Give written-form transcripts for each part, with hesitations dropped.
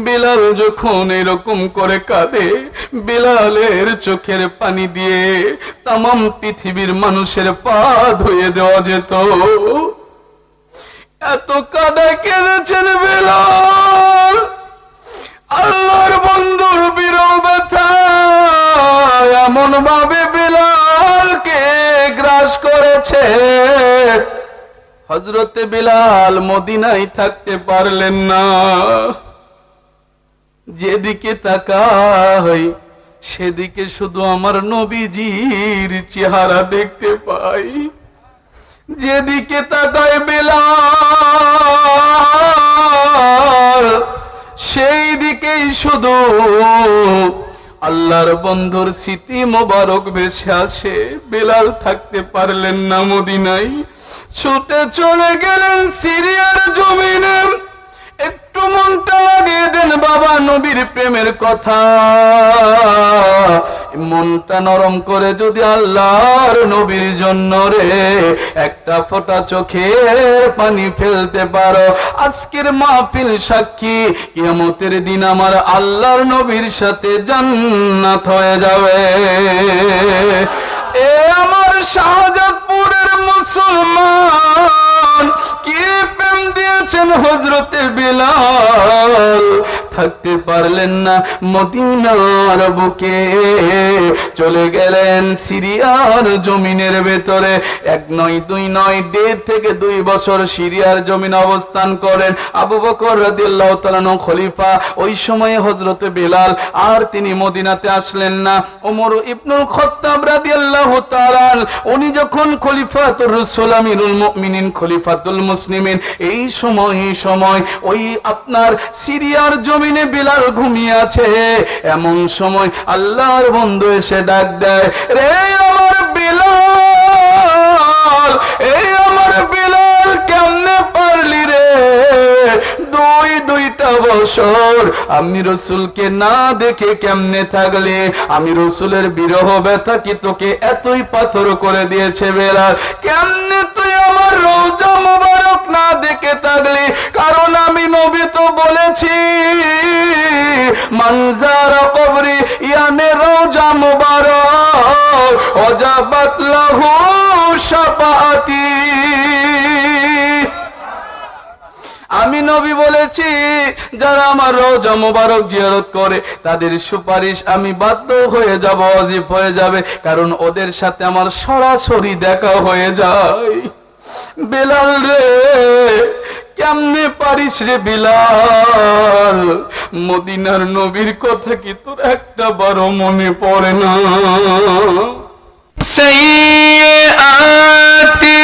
বিলাল যখন এরকম করে কাঁদে, বিলালের চোখের পানি দিয়ে তামাম পৃথিবীর মানুষের পা ধুয়ে দেওয়া যেত। এত কাঁদা কেঁদেছেন বিলাল। আল্লাহর বন্ধুর বিরহ ব্যথা এমন ভাবে বিলালকে গ্রাস করেছে, হযরতে বিলাল মদিনায় থাকতে পারলেন না। যেদিকে তাকাই সেদিকে শুধু আমার নবীজির চেহারা দেখতে পাই। যেদিকে তাকাই বিলাল, সেই দিকেই শুধু আল্লাহর বন্ধুর স্মৃতি মোবারক ভেসে আসে। বিলাল থাকতে পারলেন না মদিনায়, ছুটে চলে গেলেন সিরিয়ার জমিনে। একটু মনটা লাগিয়ে দেন বাবা নবীর প্রেমের কথা, মনটা নরম করে যদি আল্লাহর নবীর জন্য রে একটা ফোঁটা চোখের পানি ফেলতে পারো, আজকের মাহফিল সাক্ষী কিয়ামতের দিন আমার আল্লাহর নবীর সাথে জান্নাত হয়ে যাবে। এ আমার শাহজাদপুরের মুসলমান, কি প্রেম দিয়েছেন হযরতে বিলাল। থাকতে পারলেন না মদিনার বুকে, চলে গেলেন সিরিয়ার জমিনের ভেতরে। 1 নয় 2 নয় 1.5 থেকে 2 বছর সিরিয়ার জমিন অবস্থান করেন আবু বকর রাদিয়াল্লাহু তাআলা খলিফা। ওই সময়ে হযরতে বিলাল আর তিনি মদিনাতে আসলেন না। ওমর ইবনুল খাত্তাব রাদিয়াল্লাহু তাআলা উনি যখন খলিফাতুর রাসূল আমিরুল মুমিনিন খলিফাতুল মুসলিমিন, এই সময় ওই আপনার সিরিয়ার জমিনে বিলাল ঘুমিয়ে আছে। এমন সময় আল্লাহর বন্ধু এসে ডাক দেয়, রে আমার বিলাল, এই আমার বিলাল কেমনে পারলি রে 2টা বছর আমি রসুলকে না দেখে কেমনে থাকলে? আমি রসুলের বিরহ ব্যথা কি তোকে এতই পাথর করে দিয়েছে বিলাল? কেমনে তুই আমার রওজা মুবারক না দেখে থাকলি? কারণ আমি নবী তো বলেছি মানজারা কবরি ইয়ানে রওজা মুবারক ওয়াজাবাত লাহু শাফাআতি। আমি নবী বলেছি যারা আমার রওজা মুবারক জিয়ারত করে তাদের সুপারিশ আমি বাধ্য হয়ে যাব, ওয়াজিব হয়ে যাবে, কারণ ওদের সাথে আমার সরাসরি দেখা হয়ে যায়। বিলাল রে কেমনে পারিস রে বিলাল? মদিনার নবীর কথা কি তোর একটা বারো মনে পড়ে না? সাইয়্যাতি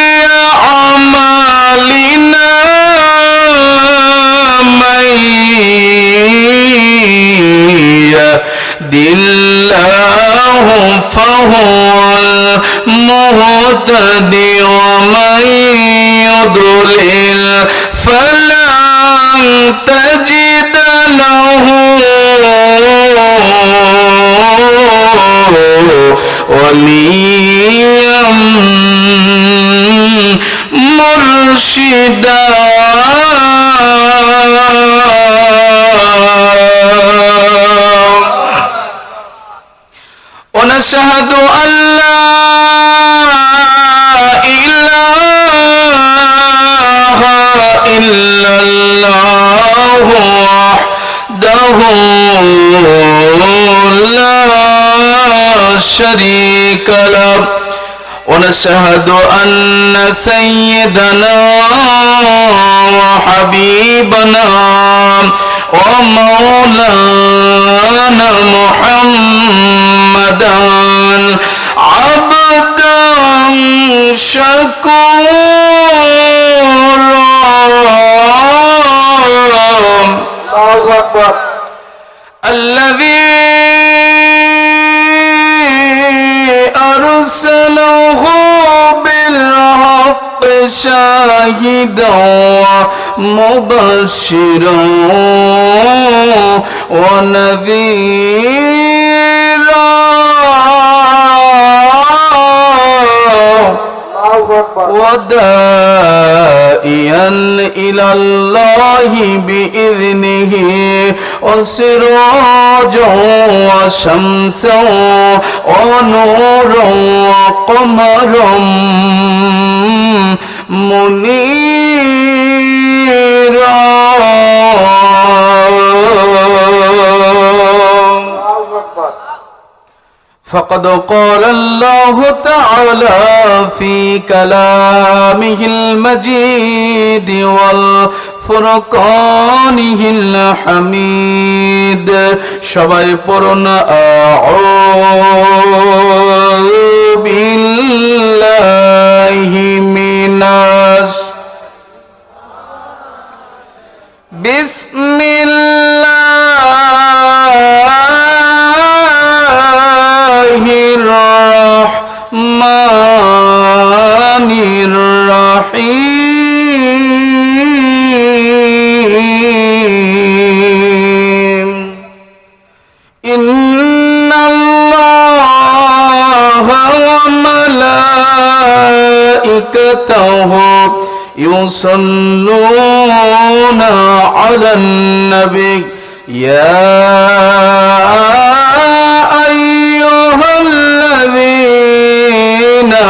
আমালিনা দিল্লাহু ফাহুয়াল মুহতাদি ওয়া মান ইউদ্লিল ফালান তাজিদ লাহু ওয়ালিয়াম মুরশিদা। ونشهد أن لا إله إلا الله وحده لا شريك له ونشهد أن سيدنا وحبيبنا ومولانا محمدا عبدا شكورا الذي أرسله بالحق شاهدا ومبشرا ونذيرا وداعيا দাইয়ান ইলাল্লাহি বিইذনিহি ওয়া সিরাজাও ওয়া শামসাও ওয়া নূরাও ওয়া কমারাম মুনীরা। فقد قال الله تعالى في كلامه المجيد والفرقانه الحميد সবাই পড়ুন আউযু বিল্লাহি মিনাশ বিসমিল্লাহির রহমানির রহিম। ইন্নাল্লাহা ওয়া মালাইকাতাহু ইউসাল্লুনা আলান নবী ইয়া আইয়ুহাল্লাযীনা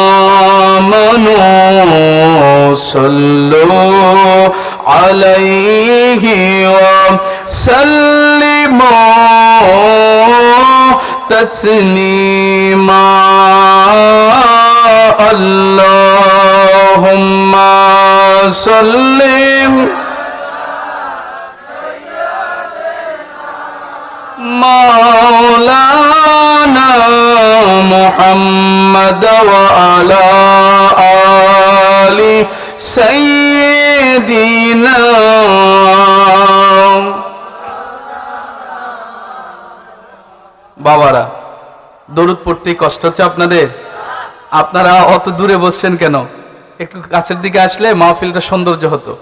আমানু সাল্লু আলাইহি ওয়া সাল্লিমু তাসলিমা। আল্লাহুম্মা সাল্লি মাওলানা মুহাম্মদ ওয়া আলা আলি সাইয়্যিদিনা। বাবারা, দরুদ পড়তে কষ্ট হচ্ছে আপনাদের? আপনারা অত দূরে বসছেন কেন? একটু কাছের দিকে আসলে মাহফিলটা সৌন্দর্য হতো।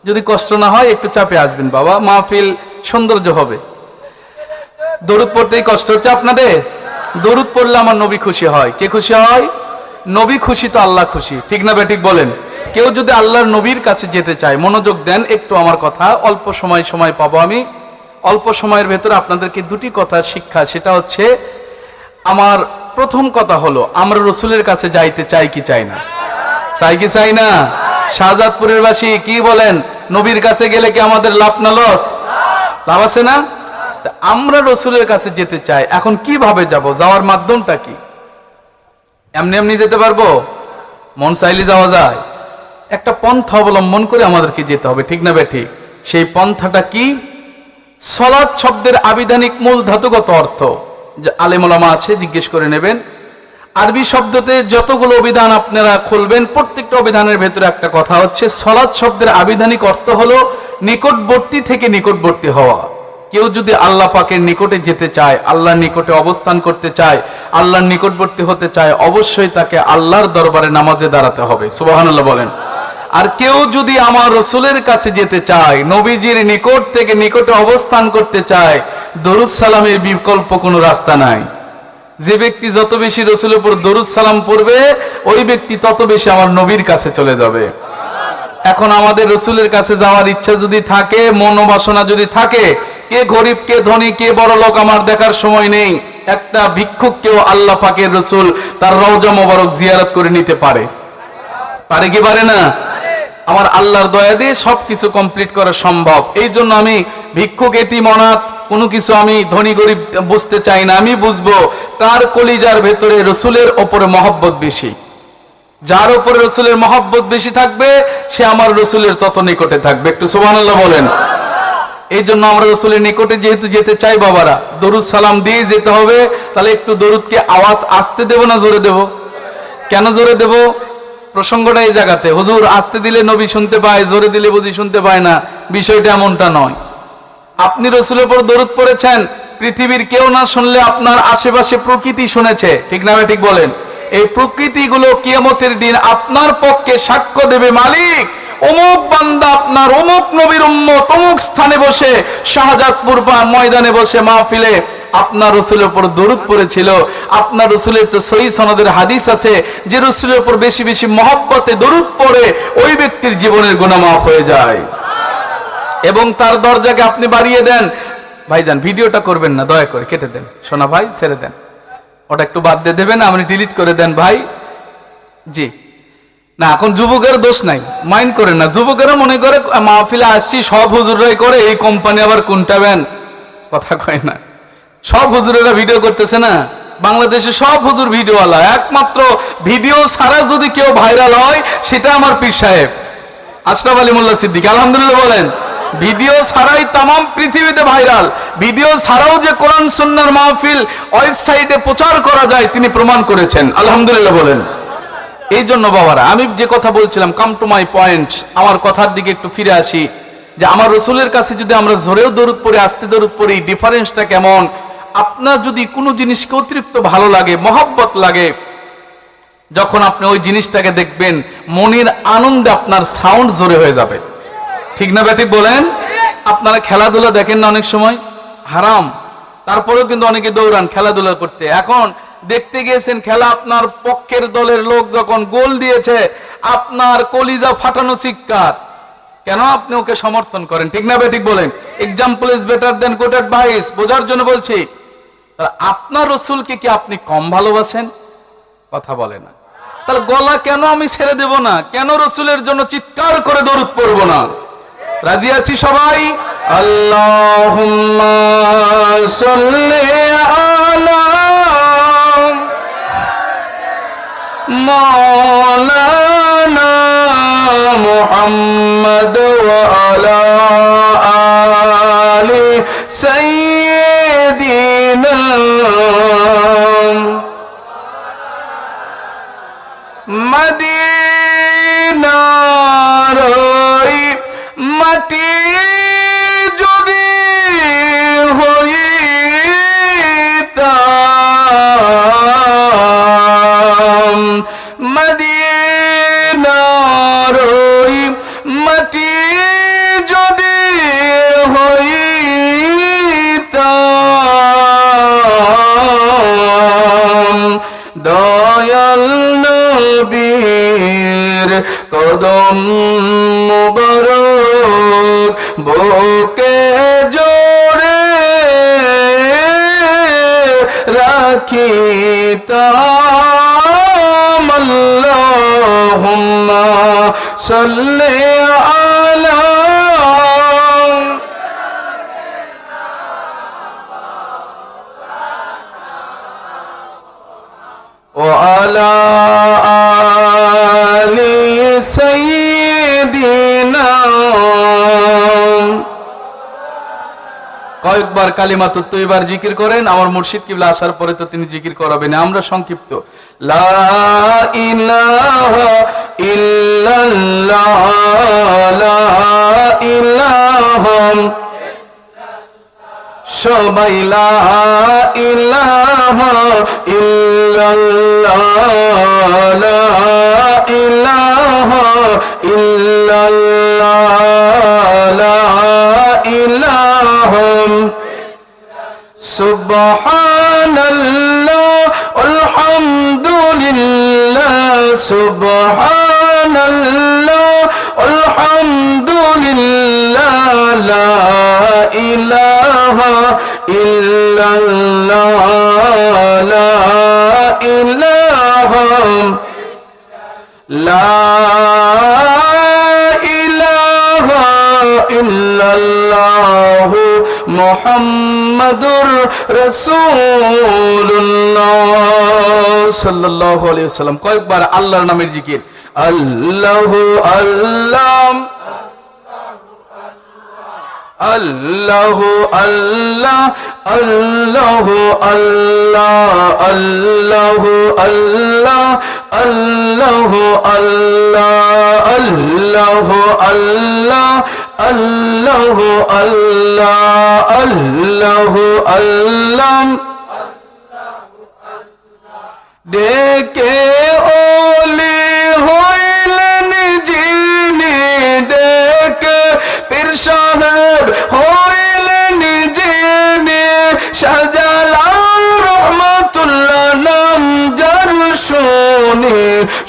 যদি কষ্ট না হয় একটু চাপে আসবেন বাবা, মাহফিল সৌন্দর্য হবে। দরুদ পড়তেই কষ্ট হচ্ছে আপনাদের? দরুদ পড়লে আমার নবী খুশি হয়। কে খুশি হয়? নবী খুশি তো আল্লাহ খুশি, ঠিক না বেঠিক বলেন? কেউ যদি আল্লাহর নবীর কাছে যেতে চায়, মনোযোগ দেন একটু আমার কথা। অল্প সময় পাবো আমি। অল্প সময়ের ভেতরে আপনাদেরকে দুটি কথা শিক্ষা। সেটা হচ্ছে, আমার প্রথম কথা হলো, আমরা রসুলের কাছে যাইতে চাই কি চাই না? চাই কি চাই না? শাহজাদপুরের বাসী কি বলেন? নবীর কাছে গেলে কি আমাদের লাভ না লস? লাভ আছে না? আমরা রসুলের কাছে যেতে চাই। এখন কিভাবে যাব? যাওয়ার মাধ্যমটা কি? এমনি এমনি যেতে পারবো? মন চাইলে যাওয়া যায়? একটা পন্থা অবলম্বন করে আমাদেরকে যেতে হবে, ঠিক না বেঠিক? সেই পন্থাটা কি? সলাত শব্দের আবিধানিক মূল ধাতুগত অর্থ যে আলেম ওলামা আছে, জিজ্ঞেস করে নেবেন। আরবি শব্দতে যতগুলো অভিধান আপনারা খুলবেন, প্রত্যেকটা অভিধানের ভেতরে একটা কথা হচ্ছে, সলাত শব্দের আবিধানিক অর্থ হলো নিকটবর্তী থেকে নিকটবর্তী হওয়া। কেউ যদি আল্লাহ পাকের নিকটে যেতে চায়, আল্লাহর নিকটে অবস্থান করতে চায়, আল্লাহর নিকটবর্তী হতে চায়, অবশ্যই তাকে আল্লাহর দরবারে নামাজে দাঁড়াতে হবে। সুবহানাল্লাহ বলেন। আর কেউ যদি আমার রসুলের কাছে যেতে চায়, নবীজির নিকট থেকে নিকটে অবস্থান করতে চায়, দরুদ সালামের বিকল্প কোনো রাস্তা নাই। যে ব্যক্তি যত বেশি রসুলের উপর দরুদ সালাম পড়বে, ওই ব্যক্তি তত বেশি আমার নবীর কাছে চলে যাবে। এখন আমাদের রসুলের কাছে যাওয়ার ইচ্ছা যদি থাকে, মনোবাসনা যদি থাকে, কে গরিব কে ধনী কে বড় লোক আমার দেখার সময় নেই। একটা ভিক্ষুককেও আল্লাহ পাকের রসুল তার রওজা মোবারক জিয়ারত করে নিতে পারে। পারে কি পারে না? আমার আল্লাহর দয়া দিয়ে সবকিছু কমপ্লিট করা সম্ভব। এই জন্য আমি ভিক্ষুক এতিম অনাথ কোনো কিছু আমি ধনী গরিব বুঝতে চাই না। আমি বুঝবো তার কলিজার ভেতরে রসুলের ওপরে মহব্বত বেশি। যার উপরে রসুলের মহব্বত বেশি থাকবে, সে আমার রসুলের তত নিকটে থাকবে। একটু সুবহানাল্লাহ বলেন। এই জন্য আমরা রসুলের নিকটে যেহেতু যেতে চাই, বাবারা দরুদ সালাম দিয়ে যেতে হবে। তাহলে একটু দরুদকে আওয়াজ আসতে দেব না জোরে দেব? কেন জোরে দেব? প্রসঙ্গটা এই জায়গাতে। হুজুর আসতে দিলে নবী শুনতে পায়, জোরে দিলে বুঝি শুনতে পায় না। বিষয়টা এমনটা নয়। আপনি রসুলের উপর দরুদ পড়েছেন, পৃথিবীর কেউ না শুনলে আপনার আশেপাশে প্রকৃতি শুনেছে, ঠিক না ঠিক বলেন? এই প্রকৃতিগুলো কিয়ামতের দিন আপনার পক্ষে সাক্ষ্য দেবে, মালিক অমুক বান্দা আপনার অমুক নবীর উম্মত অমুক স্থানে বসে শাহজাদপুর বা ময়দানে বসে মাহফিলে আপনার রাসূলের উপর দরুদ পড়েছিল। আপনার রাসূলের তো সহিহ সনদের হাদিস আছে যে রাসূলের উপর বেশি বেশি মহব্বতে দরুদ পড়ে ওই ব্যক্তির জীবনের গুনাহ মাফ হয়ে যায় এবং তার দরজাকে আপনি বাড়িয়ে দেন। ভাইজান ভিডিওটা করবেন না, দয়া করে কেটে দেন। সোনা ভাই ছেড়ে দেন, ওটা একটু বাদ দিয়ে দেবেন, আপনি ডিলিট করে দেন ভাই। জি না, এখন যুবকের দোষ নাই, মাইন্ড করেন না। যুবকেরা মনে করে মাহফিলে আসছি সব হুজুররাই করে, এই কোম্পানি আবার কোনটা ব্যান, কথা কয় না। সব হুজুরেরা ভিডিও করতেছে না, বাংলাদেশে সব হুজুর ভিডিওওয়ালা। একমাত্র ভিডিও ছাড়া যদি কেউ ভাইরাল হয় সেটা আমার পীর সাহেব আশরাফ আলী মোল্লা সিদ্দিক, আলহামদুলিল্লাহ বলেন। ভিডিও ছাড়াই তাম পৃথিবীতে ভাইরাল। ভিডিও ছাড়াও যে কোরআন সুন্নাহর মাহফিল ওয়েবসাইটে প্রচার করা যায় তিনি প্রমাণ করেছেন, আলহামদুলিল্লাহ বলেন। এই জন্য বাবারা, আমি যে কথা বলছিলাম, কাম টু মাই পয়েন্ট, আমার কথার দিকে একটু ফিরে আসি যে আমার রাসূলের কাছে যদি আমরা জোরেও দরুদ পড়ি আস্তে দরুদ পড়ি, ডিফারেন্সটা কেমন? আপনার যদি কোনো জিনিসকে অতিরিক্ত ভালো লাগে, মহব্বত লাগে, যখন আপনি ওই জিনিসটাকে দেখবেন মনের আনন্দে আপনার সাউন্ড জোরে হয়ে যাবে, ঠিক না ব্যাঠিক বলেন? আপনারা খেলাধুলা দেখেন না অনেক সময়, হারাম, তারপরেও কিন্তু অনেকে দৌড়ান খেলাধুলা করতে। এখন দেখতে গিয়েছেন খেলা, আপনার পক্ষের দলের লোক যখন গোল দিয়েছে আপনার কলিজা ফাটানো চিৎকার, কেন আপনি ওকে সমর্থন করেন, ঠিক না ব্যাঠিক বলেন? Example is better than quoted vice, বোঝার জন্য বলছি। আপনার রাসূলকে কি আপনি কম ভালোবাসেন? কথা বলে না। তাহলে গলা কেন আমি ছেড়ে দেব না? কেন রাসূলের জন্য চিৎকার করে দরুদ পড়ব না? রাজি আছি সবাই? আল্লাহুম্মা সাল্লি আলা মাওলানা মুহাম্মদ ওয়া আলা আলি সাইয়্যিদিনা মদিনার মাটি যদি হইতাম, মদিনার মাটি যদি হইতাম, দয়াল নবীর কদম মুবারক বুকে জোড়ে রাখিতাম। আল্লাহুম্মা সাল্লি আলা ওয়া আলা আলি সাইয়্যিদিনা। কয়েকবার কালিমাতুত তৈয়বার জিকির করেন, আমার মুর্শিদ কিবলা আসার পরে তো তিনি জিকির করাবেন। আমরা সংক্ষিপ্ত লা ইলাহা ইল্লাল্লাহ, লা ইলাহা, সবাই লা ইলাহা ইল্লাল্লাহ, লা ইলাহা ইল্লাল্লাহ, লা ইলাহা, সুবহানাল্লাহ আলহামদুলিল্লাহ, সুবহানাল্লাহ আলহামদুলিল্লাহ, লা ইলাহা ইল্লাল্লাহ, লা ইলাহা, লা ইলাহা ইল্লাল্লাহ মুহাম্মাদুর রাসূলুল্লাহ সাল্লাল্লাহু আলাইহি ওয়াসাল্লাম। কয়েকবার আল্লাহর নামের জিকির, আল্লাহু আল্লাহ, আল্লাহু আল্লাহ, আল্লাহু আল্লাহ, আল্লাহু আল্লাহ, আল্লাহু আল্লাহ, আল্লাহু আল্লাহ, আল্লাহু আল্লাহ, আল্লাহু আল্লাহ। ডেকে ওলি হইলেন যিনি, ডেকে পীর সাহেব হইলেন যিনি, সাজাল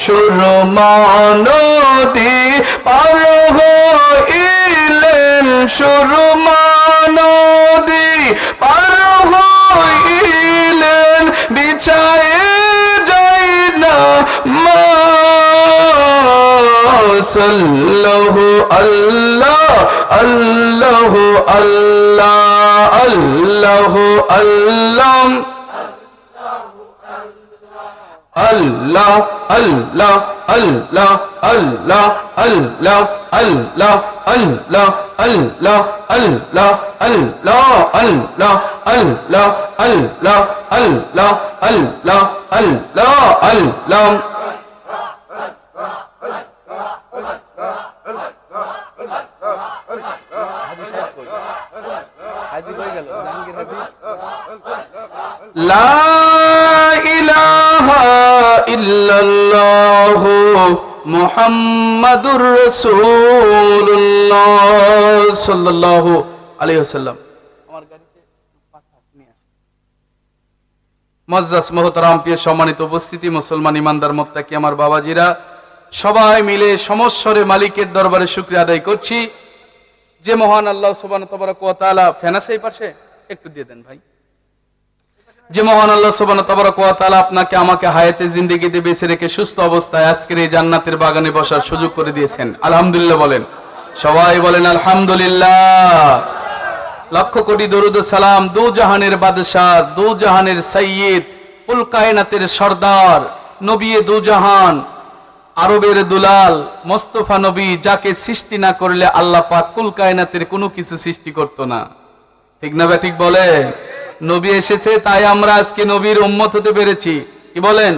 সুরমা নদী পার হইলেন, সুরমা নদী পার হইলেন, বিছায়ে যাই না মা সাল্লাল্লাহু আল্লাহ আল্লাহু আল্লাহ আল্লাহু আল্লাহ আল্লাহ আল্লাহ আল্লাহ আল্লাহ আল্লাহ আল্লাহ আল্লাহ আল্লাহ আল্লাহ আল্লাহ আল্লাহ আল্লাহ আল্লাহ আল্লাহ আল্লাহ আল্লাহ আল্লাহ লা ইলাহা ইল্লাল্লাহু মুহাম্মাদুর রাসূলুল্লাহ সাল্লাল্লাহু আলাইহি ওয়াসাল্লাম। আমার গাড়িতে পাখা নিয়ে আসেন। মুআজ্জাজ মুহতারাম প্রিয় সম্মানিত উপস্থিতি, মুসলমান ইমানদার মুত্তাকি আমার বাবাজিরা, সবাই মিলে সমস্বরে মালিকের দরবারে শুকরিয়া আদায় করছি যে মহান আল্লাহ সুবহানাহু ওয়া তাআলা, ফেনাস এই পাশে একটু দিয়ে দেন ভাই, যে মহান আল্লাহ সুবহানাহু ওয়া তাআলা আপনাকে আমাকে হায়াতে জিন্দেগিতে বেঁচে রেখে সুস্থ অবস্থায় আজকের এই জান্নাতের বাগানে বসার সুযোগ করে দিয়েছেন। আলহামদুলিল্লাহ বলেন, সবাই বলেন আলহামদুলিল্লাহ। লক্ষ কোটি দরুদ ও সালাম দু জাহানের বাদশাহ, দু জাহানের সাইয়্যিদ, কুল কায়নাতের সরদার, নবী দু জাহান, আরবের দুলাল মোস্তফা নবী, যাকে সৃষ্টি না করলে আল্লাহ পাক কুল কায়নাতের কোনো কিছু সৃষ্টি করত না। ঠিক না বে ঠিক বলে? নবী এসেছে তাই আমরা আজকে নবীর উম্মত হতে পেরেছি। কি বলেন?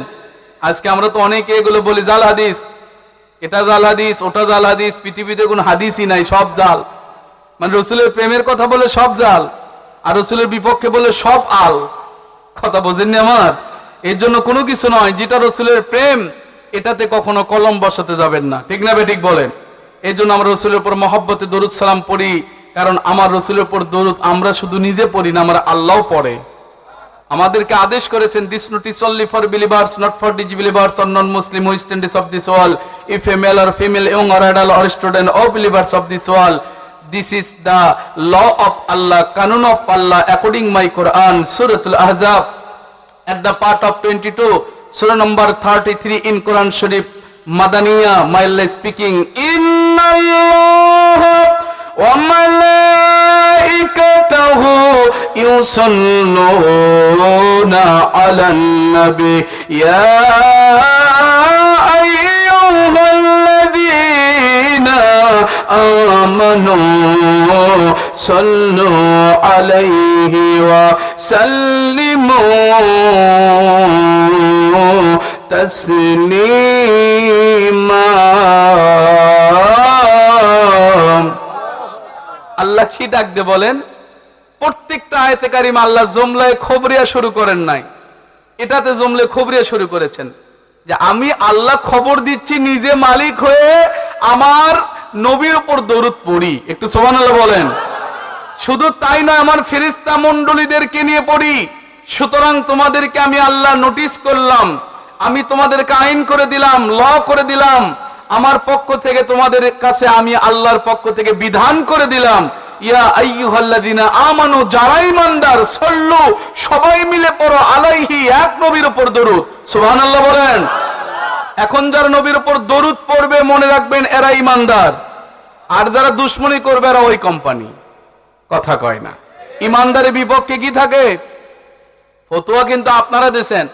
আজকে আমরা তো অনেকে এগুলো বলি জাল হাদিস, এটা জাল হাদিস, ওটা জাল হাদিস, পৃথিবীতে কোনো হাদিসই নাই, সব জাল। মানে রসুলের প্রেমের কথা বলে সব জাল, আর রসুলের বিপক্ষে বলে সব আল। কথা বোঝেননি আমার? এর জন্য কোনো কিছু নয়, যেটা রসুলের প্রেম এটাতে কখনো কলম বসাতে যাবেন না। ঠিক না বে ঠিক বলেন? এই জন্য আমরা রসুলের উপর মহব্বতে দরুদ সালাম পড়ি, কারণ আমার রসুলের উপর দরুদ আমরা শুধু নিজে পড়ি না, আমরা আল্লাহ পড়ে। আমাদেরকে আদেশ করেছেন, this notice only for believers, not for disbelievers or non Muslim West Indies of this world, if a male or female, young or adult or student or believers of this world, this is the law of Allah, কানুন of Allah, according মাই কোরআন, সূরাতুল Ahzab at the part of 22, surah number 33 in Quran Sharif, Madaniya, mildly speaking, inna Allah wa malaikatahu yusalluna ala nabi ya ayyuhalladhina amanu sallu alayhi wa sallimu Taslima. আল্লাহ কি ডাক দিয়ে বলেন? প্রত্যেকটা আয়াতে কারিমা আল্লাহ জমলায় খবরিয়া শুরু করেন নাই, এটাতে জমলে খবরিয়া শুরু করেছেন যে আমি আল্লাহ খবর দিচ্ছি নিজে মালিক হয়ে আমার নবীর উপর দরুদ পড়ি। একটু সুবহানাল্লাহ বলেন। শুধু তাই না, আমার ফেরেশতা মণ্ডলীদেরকে নিয়ে পড়ি। সুতরাং তোমাদেরকে আমি আল্লাহ নোটিস করলাম, আমি তোমাদেরকে আইন করে দিলাম, ল করে দিলাম, আমার পক্ষ থেকে তোমাদের কাছে আমি আল্লাহর পক্ষ থেকে বিধান করে দিলাম, ইয়া আইয়ুহাল্লাযিনা আমানু, যারা ঈমানদার, সল্লু, সবাই মিলে পড়ো, আলাইহি, এক নবীর উপর দরুদ। সুবহানাল্লাহ বলেন। এখন যারা নবীর উপর দরুদ পড়বে মনে রাখবেন এরা ঈমানদার, আর যারা দুশমনি করবে এরা ওই কোম্পানি। কথা কয় না। ঈমানদারের বিপক্ষে কি থাকে? ফতোয়া কিন্তু আপনারা দেন।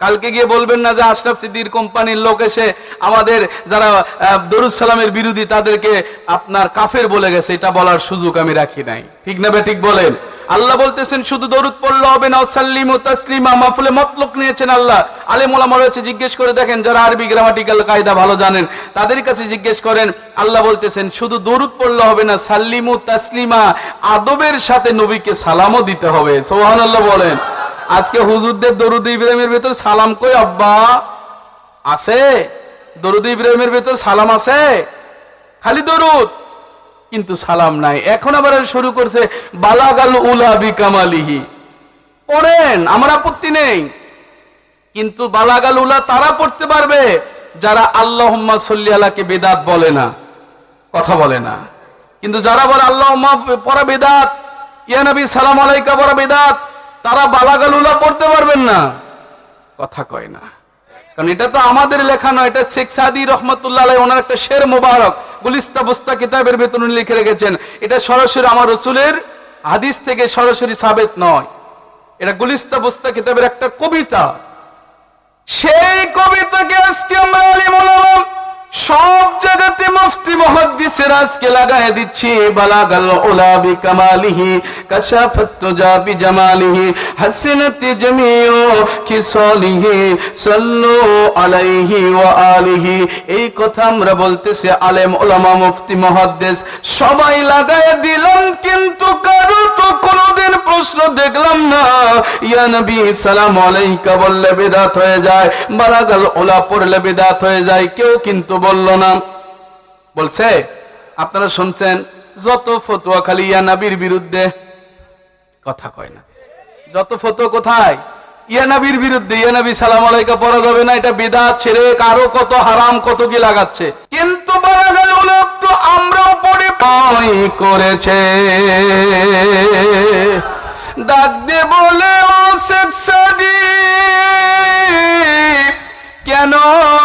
কালকে গিয়ে বলবেন না যে আশরাফ সিদ্দিকীর কোম্পানির লোক এসে আমাদের যারা দরুদ সালামের বিরোধী তাদেরকে আপনার কাফের বলে গেছে, এটা বলার সুযোগ আমি রাখি নাই। ঠিক না বে ঠিক বলেন? আল্লাহ বলতেছেন শুধু দরুদ পড়লে হবে না, সাল্লিমু তাসলিমা, মাফুলে মতলক নিয়েছেন আল্লাহ। আলেম ওলামা রয়েছে, জিজ্ঞেস করে দেখেন, যারা আরবি গ্রামাটিক্যাল কায়দা ভালো জানেন তাদের কাছে জিজ্ঞেস করেন। আল্লাহ বলতেছেন শুধু দরুদ পড়লে হবে না, সাল্লিমু তাসলিমা, আদবের সাথে নবীকে সালামও দিতে হবে। সুবহানাল্লাহ বলেন। আজকে হুজুরদের দরুদ ইব্রাহিমের ভেতর সালাম কই আব্বা? আছে? দরুদ ইব্রাহিমের ভেতর সালাম আছে? খালি দরুদ, কিন্তু সালাম নাই। এখন আবার শুরু করছে বালাগাল উলা বিকামালিহি। পড়েন, আমার আপত্তি নেই, কিন্তু বালাগাল উলা তারা পড়তে পারবে যারা আল্লাহুম্মা সাল্লি আলাকে বিদআত বলে না, কথা বলে না। কিন্তু যারা বলে আল্লাহুম্মা পড়া বিদআত, ইয়া নবী সালাম আলাইকা পড়া বিদআত, তারা বালাগাল উলা পড়তে পারবেন না, কথা কয় না। কারণ এটা তো আমাদের লেখা নয়, এটা শেখ সাদি রহমতুল্লাহ আলাইহি ওনার একটা শের মোবারক গুলিস্তা বুস্তা কিতাবের ভেতরে লিখে রেখেছেন। এটা সরাসরি আমার রাসূলের হাদিস থেকে সরাসরি সাবেত নয়, এটা গুলিস্তা বুস্তা কিতাবের একটা কবিতা। সেই কবিতাকে আজকে আমরা আলেম ওলামা সব জায়গাতে মুফতি মুহাদ্দিসের আজকে লাগায় দিচ্ছি। বালাগাল উলা বিকামালিহি কাশাফাত তুজা বিজামালিহি হাসিনাত জামিউ খিসালিহি সাল্লু আলাইহি ওয়া আলিহি। এই কথা আমরা বলতেছি আলেম ওলামা মুফতি মুহাদ্দিস সবাই লাগায় দিলাম, কিন্তু কারো তো কোনোদিন প্রশ্ন দেখলাম না ইয়া নবী সালাম আলাইকা বললে বিদআত হয়ে যায়, বালাগাল উলা পড়লে বিদআত হয়ে যায়, কেউ কিন্তু বলল না। বলছে আপনারা শুনছেন যত ফতোয়া খালি ইয়া নবীর বিরুদ্ধে, কথা কয় না। যত ফতোয়া কোথায়? ইয়া নবীর বিরুদ্ধে, ইয়া নবী সালাম আলাইকা পড়া যাবে না, এটা বিদআত শিরক, আরো কত হারাম কত কি লাগাচ্ছে। কিন্তু বালাগাল উলা তো আমরাও পড়ে পাই করেছে। ডাক দে বলে ও শেখ সাদি কেন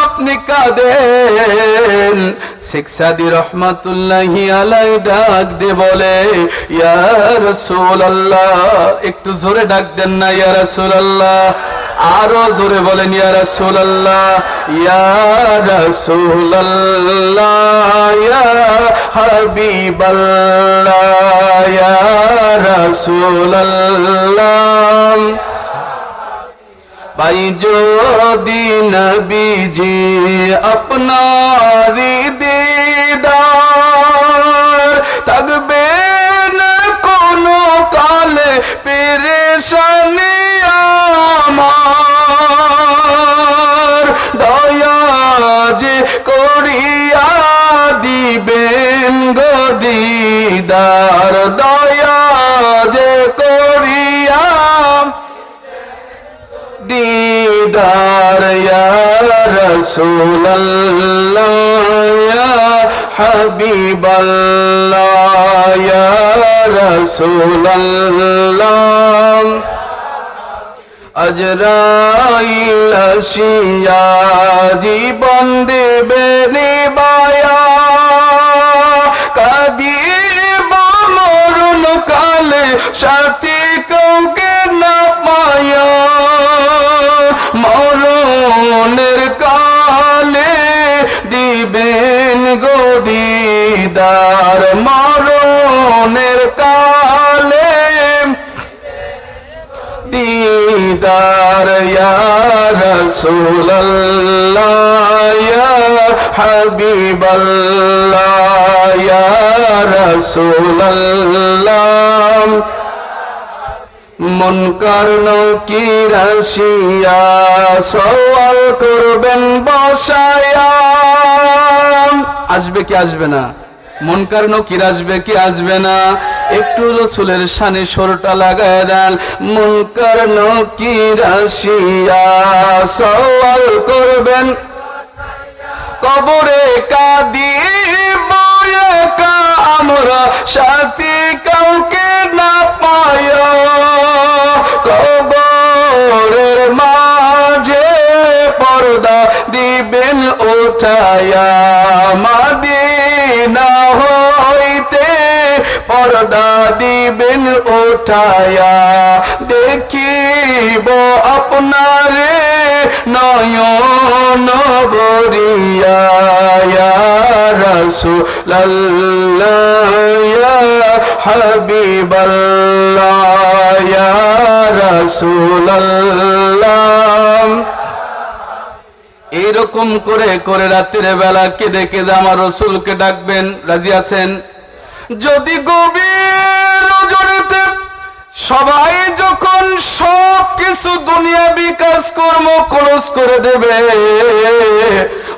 আপনি কাঁদেন? শেখ সাদি রহমাতুল্লাহি আলাইহি ডাক দে বলে ইয়া রাসূলুল্লাহ, একটু জোরে ডাক দেন না ইয়া রাসূলুল্লাহ, আরো জোরে বলেন ইয়া রাসূলুল্লাহ, ইয়া রাসূলুল্লাহ, ইয়া হাবিবাল্লাহ, ইয়া রাসূলুল্লাহ। ভাই যদি নবীজি আপনারি দিদার থাকবে না কোনো কালে পেরেশানি আমার, দয়া যে করিয়া দিবেন গো দিদার, দয়া যে করিয়া দিদার, ইয়া রাসূলুল্লাহ, ইয়া হাবিবাল্লাহ, ইয়া রাসূলুল্লাহ। আজরাইল আসিয়া জীবন দেবে নিবায়া, কাঁদিব মরণ কালে সাথী কাউকে না পায়া, মরণের কালে দিবেন গো দিদার, মরণের কালে দিদার, ইয়া রাসূলুল্লাহ, ইয়া হাবিবাল্লাহ, ইয়া রাসূলুল্লাহ। মুনকার নকির আসিয়া সওয়াল করবেন বসায়া, আসবে কি আসবে না? মুনকার নকির আসবে কি আসবে না? একটু রাসূলের শানে সুরটা লাগায় দেন। মুনকার নকির আসিয়া সওয়াল করবেন, কবরে কাঁদিব একা আমরা সাথী কাউকে না পায়া, কবরের মাঝে পর্দা দিবেন উঠায়া, মদিনা হইতে পর্দা দিবেন উঠায়া, দেখিব আপনারে নয়ন ভরিয়া, ইয়া রাসূলুল্লাহ, ইয়া হাবিবাল্লাহ, ইয়া রাসূলুল্লাহ। এইরকম করে করে রাতের বেলা কেঁদে কেঁদে আমার রাসূলকে ডাকবেন। রাজি আছেন? যদি গভীর রজনীতে সবাই যখন সব কিছু দুনিয়াবি কাজকর্ম খরচ করে দেবে,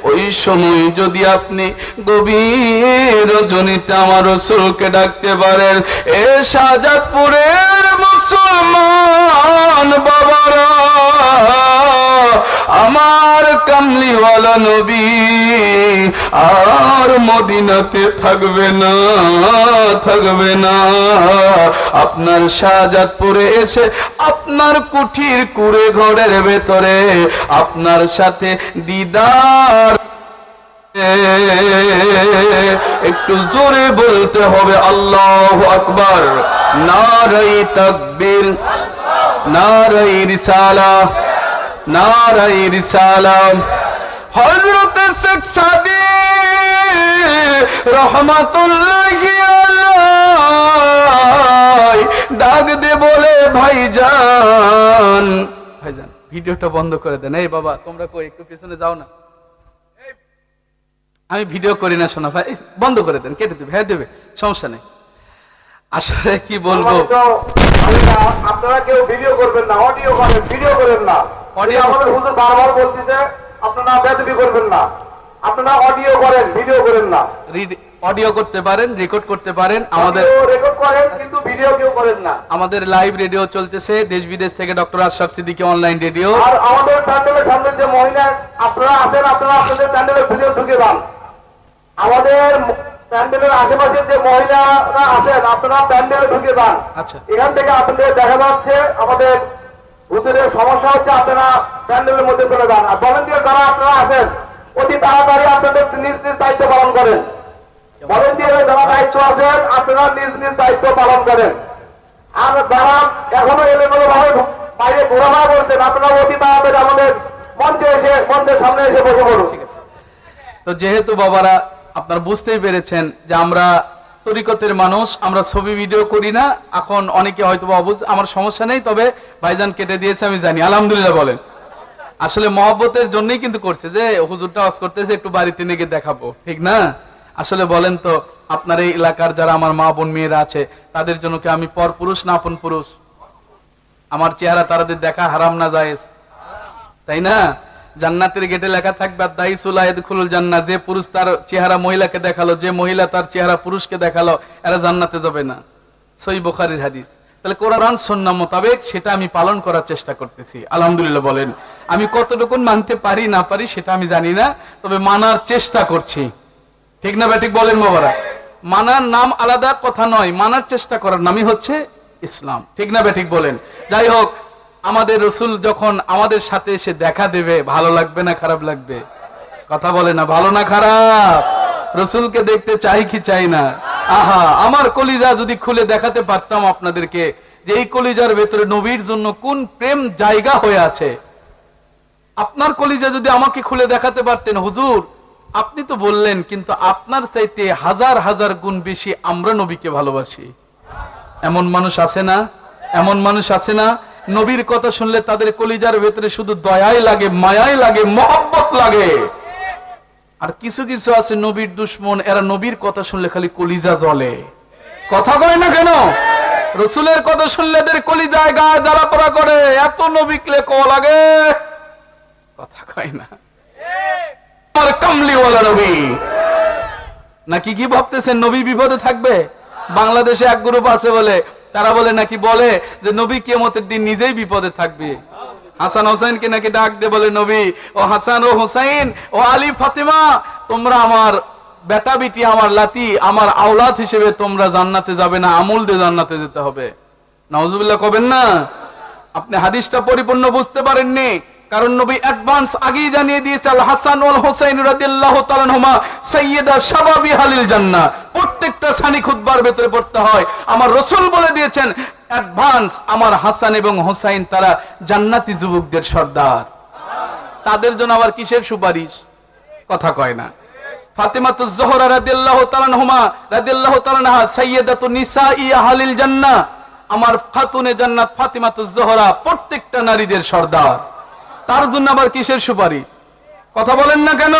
ওই সময় যদি আপনি গভীর রজনীতে আমার রাসূলকে ডাকতে পারেন, এ শাহজাদপুরের মুসলমান বাবারা, আমার কামলিওয়ালা নবী আর মদিনাতে থাকবে না, থাকবে না। আপনার শাহজাদপুরে এসে আপনার কুঠির কুড়ে ঘরের ভেতরে আপনার সাথে দিদার। একটু জোরে বলতে হবে আল্লাহু আকবার। নারায়ে তাকবীর, নারায়ে রিসালাহ, নারায়ে রিসালাহ। হযরত শেখ সাদী রহমাতুল্লাহি আলাইহি ডাক দে বলে ভাইজান, ভাইজান ভিডিওটা বন্ধ করে দেন। এই বাবা তোমরা কই একটু পিছনে যাও না, আমি ভিডিও করি না শোনা ভাই, বন্ধ করে দেন, কেটে দেবে, হ্যাঁ দেবে, সমস্যা নেই। আসলে কি বলবো, আপনারা কেউ ভিডিও করবেন না, অডিও করেন, ভিডিও করেন না। অডিও আমাদের হুজুর বারবার বলতেছে আপনারা বেয়াদবি করবেন না, আপনারা অডিও করেন, ভিডিও করেন না। অডিও করতে পারেন, রেকর্ড করতে পারেন, আমাদের রেকর্ড করেন কিন্তু ভিডিও কেউ করেন না। আমাদের লাইভ রেডিও চলতেছে দেশ বিদেশ থেকে, doctor Ashraf Siddiqui online radio. আর আমাদের প্যান্ডেলের সামনে যে মহিলা আপনারা আছেন, আপনারা আপনাদের প্যান্ডেলের ভিডিও ঢুকে দেন। আমাদের প্যান্ডেলের আশেপাশে যে মহিলারা আছেন আপনারা প্যান্ডেলে ঢুকে দেন। আচ্ছা, এখান থেকে আপনাদের দেখা যাচ্ছে আমাদের হুজুরের সমস্যা হচ্ছে, আপনারা প্যান্ডেলের মধ্যে চলে যান। আর ভলান্টিয়ার যারা আপনারা আছেন অতি তাড়াতাড়ি আপনাদের নিজ নিজ দায়িত্ব পালন করেন। ভলান্টিয়ারের যারা দায়িত্ব আছেন আপনারা নিজ নিজ দায়িত্ব পালন করেন। আর যারা এখনো এলোমেলো ভাবে বাইরে ঘোরাফেরা করছেন আপনারা অতি তাড়াতাড়ি আমাদের মঞ্চের সামনে এসে বসে পড়ুন। ঠিক আছে। তো যেহেতু বাবারা আপনারা বুঝতেই পেরেছেন যে আমরা তরিকতের মানুষ, আমরা ছবি ভিডিও করি না। এখন অনেকে হয়তো আমার সমস্যা নেই, তবে ভাইজান কেটে দিয়েছে আমি জানি, আলহামদুলিল্লাহ বলেন। আসলে মহব্বতের জন্যই কিন্তু করছে যে হুজুরটা ওয়াজ করতেছে, একটু বাড়িতে নিয়ে গিয়ে দেখাবো, ঠিক না? আসলে বলেন তো আপনার এই এলাকার যারা আমার মা বোন মেয়েরা আছে তাদের জন্য কি আমি পর পুরুষ না আপন পুরুষ? আমার চেহারা তাদের দেখা হারাম না জায়েজ, তাই না? জান্নাতের গেটে লেখা থাকবে দাইসুলা ইয়াদখুলুল জান্নাহ, যে পুরুষ তার চেহারা মহিলাকে দেখালো, যে মহিলা তার চেহারা পুরুষকে দেখালো, এরা জান্নাতে যাবে না। সহিহ বুখারীর হাদিস। তাহলে কোরআন সুন্নাহ মোতাবেক সেটা আমি পালন করার চেষ্টা করতেছি, আলহামদুলিল্লাহ বলেন। আমি কতটুকু মানতে পারি না পারি সেটা আমি জানি না, তবে মানার চেষ্টা করছি, ঠিক না ব্যাটিক বলেন বাবারা? মানার নাম আলাদা কথা নয়, মানার চেষ্টা করার নামই হচ্ছে ইসলাম, ঠিক না ব্যাটিক বলেন? যাই হোক, আমাদের রসুল যখন আমাদের সাথে এসে দেখা দেবে ভালো লাগবে না খারাপ লাগবে? কথা বলে না, ভালো না খারাপ? রসুলকে দেখতে চাই কি চাই না? আহা, আমার কলিজা যদি খুলে দেখাতে পারতাম আপনাদেরকে যে এই কলিজার ভেতরে নবীর জন্য কোন প্রেম জায়গা হয়ে আছে। আপনার কলিজা যদি আমাকে খুলে দেখাতে পারতেন, হুজুর আপনি তো বললেন কিন্তু আপনার চাইতে হাজার হাজার গুণ বেশি আমরা নবীকে ভালোবাসি। এমন মানুষ আছে না? এমন মানুষ আছে না? নবীর কথা শুনলে তাদের কলিজার ভেতরে শুধু দয়াই লাগে, মায়াই লাগে, মহব্বত লাগে। আর কিছু কিছু আছে নবীর দুশ্মন, এরা নবীর কথা শুনলে খালি কলিজা জ্বলে। কথা কয় না কেন? রসুলের কথা শুনলে এদের কলিজায় গায়ে জ্বালা পোড়া করে, এত নবীকে ক লাগে। কথা কয় না। আর কামলিওয়ালা নবী নাকি কি ভাবতেছেন নবী বিপদে থাকবে? বাংলাদেশে এক গ্রুপ আছে বলে, তারা বলে নাকি বলে যে নবী কিয়ামতের দিন নিজেই বিপদে থাকবে। হাসান হোসেনকে নাকি ডাক দিয়ে বলে, নবী ও হাসান ও হোসেন ও আলী ফাতেমা, তোমরা আমার বেটা বিটি, আমার লাতি, আমার আওলাদ হিসেবে তোমরা জান্নাতে যাবে না, আমল দিয়ে জান্নাতে যেতে হবে। নাউজুবিল্লাহ কবেন না? আপনি হাদিসটা পরিপূর্ণ বুঝতে পারেননি, কারণ নবী অ্যাডভান্স আগেই জানিয়ে দিয়েছে আল হাসান ওয়াল হুসাইন রাদিয়াল্লাহু তাআলা আনহুমা সাইয়্যিদা শাবাবি আহলিল জান্নাহ। প্রত্যেকটা সানি খুতবার ভিতরে পড়তে হয়, আমার রাসূল বলে দিয়েছেন অ্যাডভান্স আমার হাসান এবং হুসাইন তারা জান্নাতি যুবকদের সর্দার। তাদের জন্য আবার কিসের সুপারিশ? কথা কয় না। ফাতিমাতুজ জোহরা রাদিয়াল্লাহু তাআলা আনহুমা রাদিয়াল্লাহু তাআলা আনহা সাইয়্যিদাতুন নিসাই আহলিল জান্নাহ, আমার খাতুনে জান্নাত ফাতিমাতুজ জোহরা প্রত্যেকটা নারীদের সর্দার। তার জন্য আবার কিসের সুপারিশ? কথা বলেন না কেন?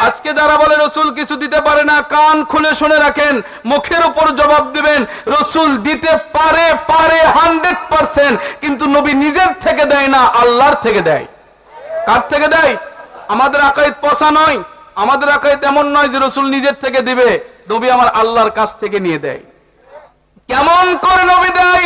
আজকে যারা বলে রসুল কিছু দিতে পারে না, কান খুলে শুনে রাখেন, মুখের উপর জবাব দিবেন রসুল দিতে পারে 100%, কিন্তু নবী নিজের থেকে দেয় না, আল্লাহর থেকে দেয়। কার থেকে দেয়? আমাদের আকাইদ পচা নয়, আমাদের আকাইদ এমন নয় যে রসুল নিজের থেকে দিবে, নবী আমার আল্লাহর কাছ থেকে নিয়ে দেয়। কেমন করে নবী দেয়?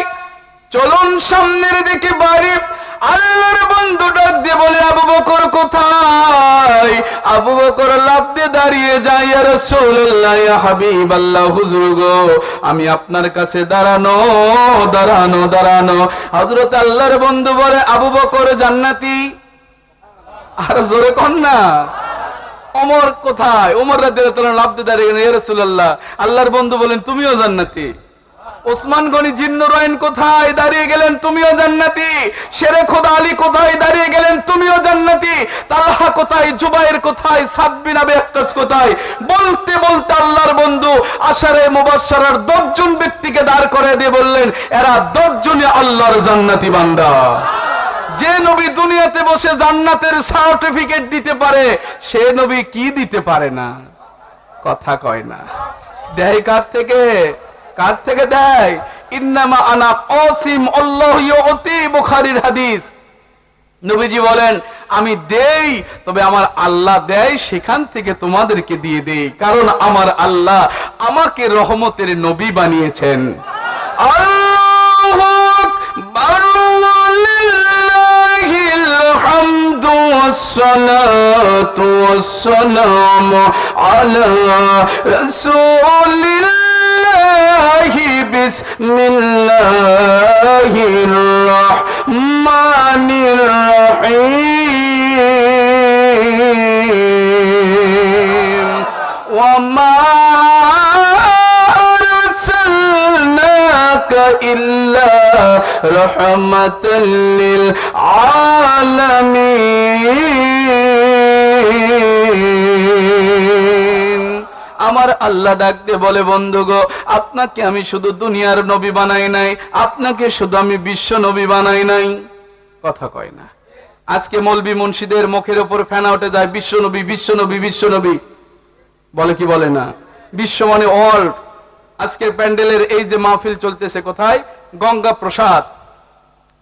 চলুন সামনের দিকে বাড়ি, আল্লাহর বন্ধু ডাক দিয়ে বলে, আবু বকর কোথায়? আবু বকর লাফ দিয়ে দাঁড়িয়ে যায়, ইয়া রাসূলুল্লাহ, ইয়া হাবিবাল্লাহ, হুজুর গো, আমি আপনার কাছে দাঁড়ানো। হযরত আল্লাহর বন্ধু বলে, আবু বকর জান্নাতি। আর জোরে কন না। ওমর কোথায়? ওমর রাদিয়াল্লাহু তাআলা লাফ দিয়ে দাঁড়িয়ে গেলেন, ইয়া রাসূলুল্লাহ, আল্লাহর বন্ধু বলেন তুমিও জান্নাতি। ওসমান গনি জিন্নুরাইন কোথায়? দাঁড়িয়ে গেলেন, তুমিও জান্নাতি। শেরে খোদা আলী কোথায়? দাঁড়িয়ে গেলেন, তুমিও জান্নাতি। তালহা কোথায়? জুবাইর কোথায়? সাদ বিন আবি ওয়াক্কাস কোথায়? বলতে বলতে আল্লাহর বন্ধু আশারে মুবাশশারার 10 জন ব্যক্তিকে দাঁড় করে দিয়ে বললেন, এরা 10 জনই আল্লাহর জান্নাতি বান্দা। যে নবী দুনিয়াতে বসে জান্নাতের সার্টিফিকেট দিতে পারে, সে নবী কি দিতে পারে না? কথা কয় না। দেয় কার থেকে? কার থেকে দেয়? ইন্নামা আনা কাসিম আল্লাহু ইউতি, বুখারীর হাদিস। নবীজি বলেন, আমি দেই, তবে আমার আল্লাহ দেয়, সেখান থেকে তোমাদেরকে দিয়ে দেই, কারণ আমার আল্লাহ আমাকে রহমতের নবী বানিয়েছেন। আল্লাহু আকবার, লিল্লাহিল হামদু ওয়াসসালাতু ওয়াসসালামু আলা রাসূলিল্লাহি বিসমিল্লাহির রাহমানির রাহিম। ওয়া মা আরসালনাকা ইল্লা রাহমাতাল লিল আলামিন। আমার আল্লাহ ডাক দিয়ে বলে, বন্ধু গো, আপনাকে আমি শুধু দুনিয়ার নবী বানাই নাই, আপনাকে শুধু আমি বিশ্ব নবী বানাই নাই। কথা কয় না। আজকে মৌলবি মুন্সিদের মুখের উপর ফেনা উঠে যায়, বিশ্ব নবী, বিশ্ব নবী, বিশ্ব নবী। বলে কি বলে না? বিশ্ব মানে ওয়ার্ল্ড। আজকে প্যান্ডেলের এই যে মাহফিল চলতেছে, কোথায়? গঙ্গা প্রসাদ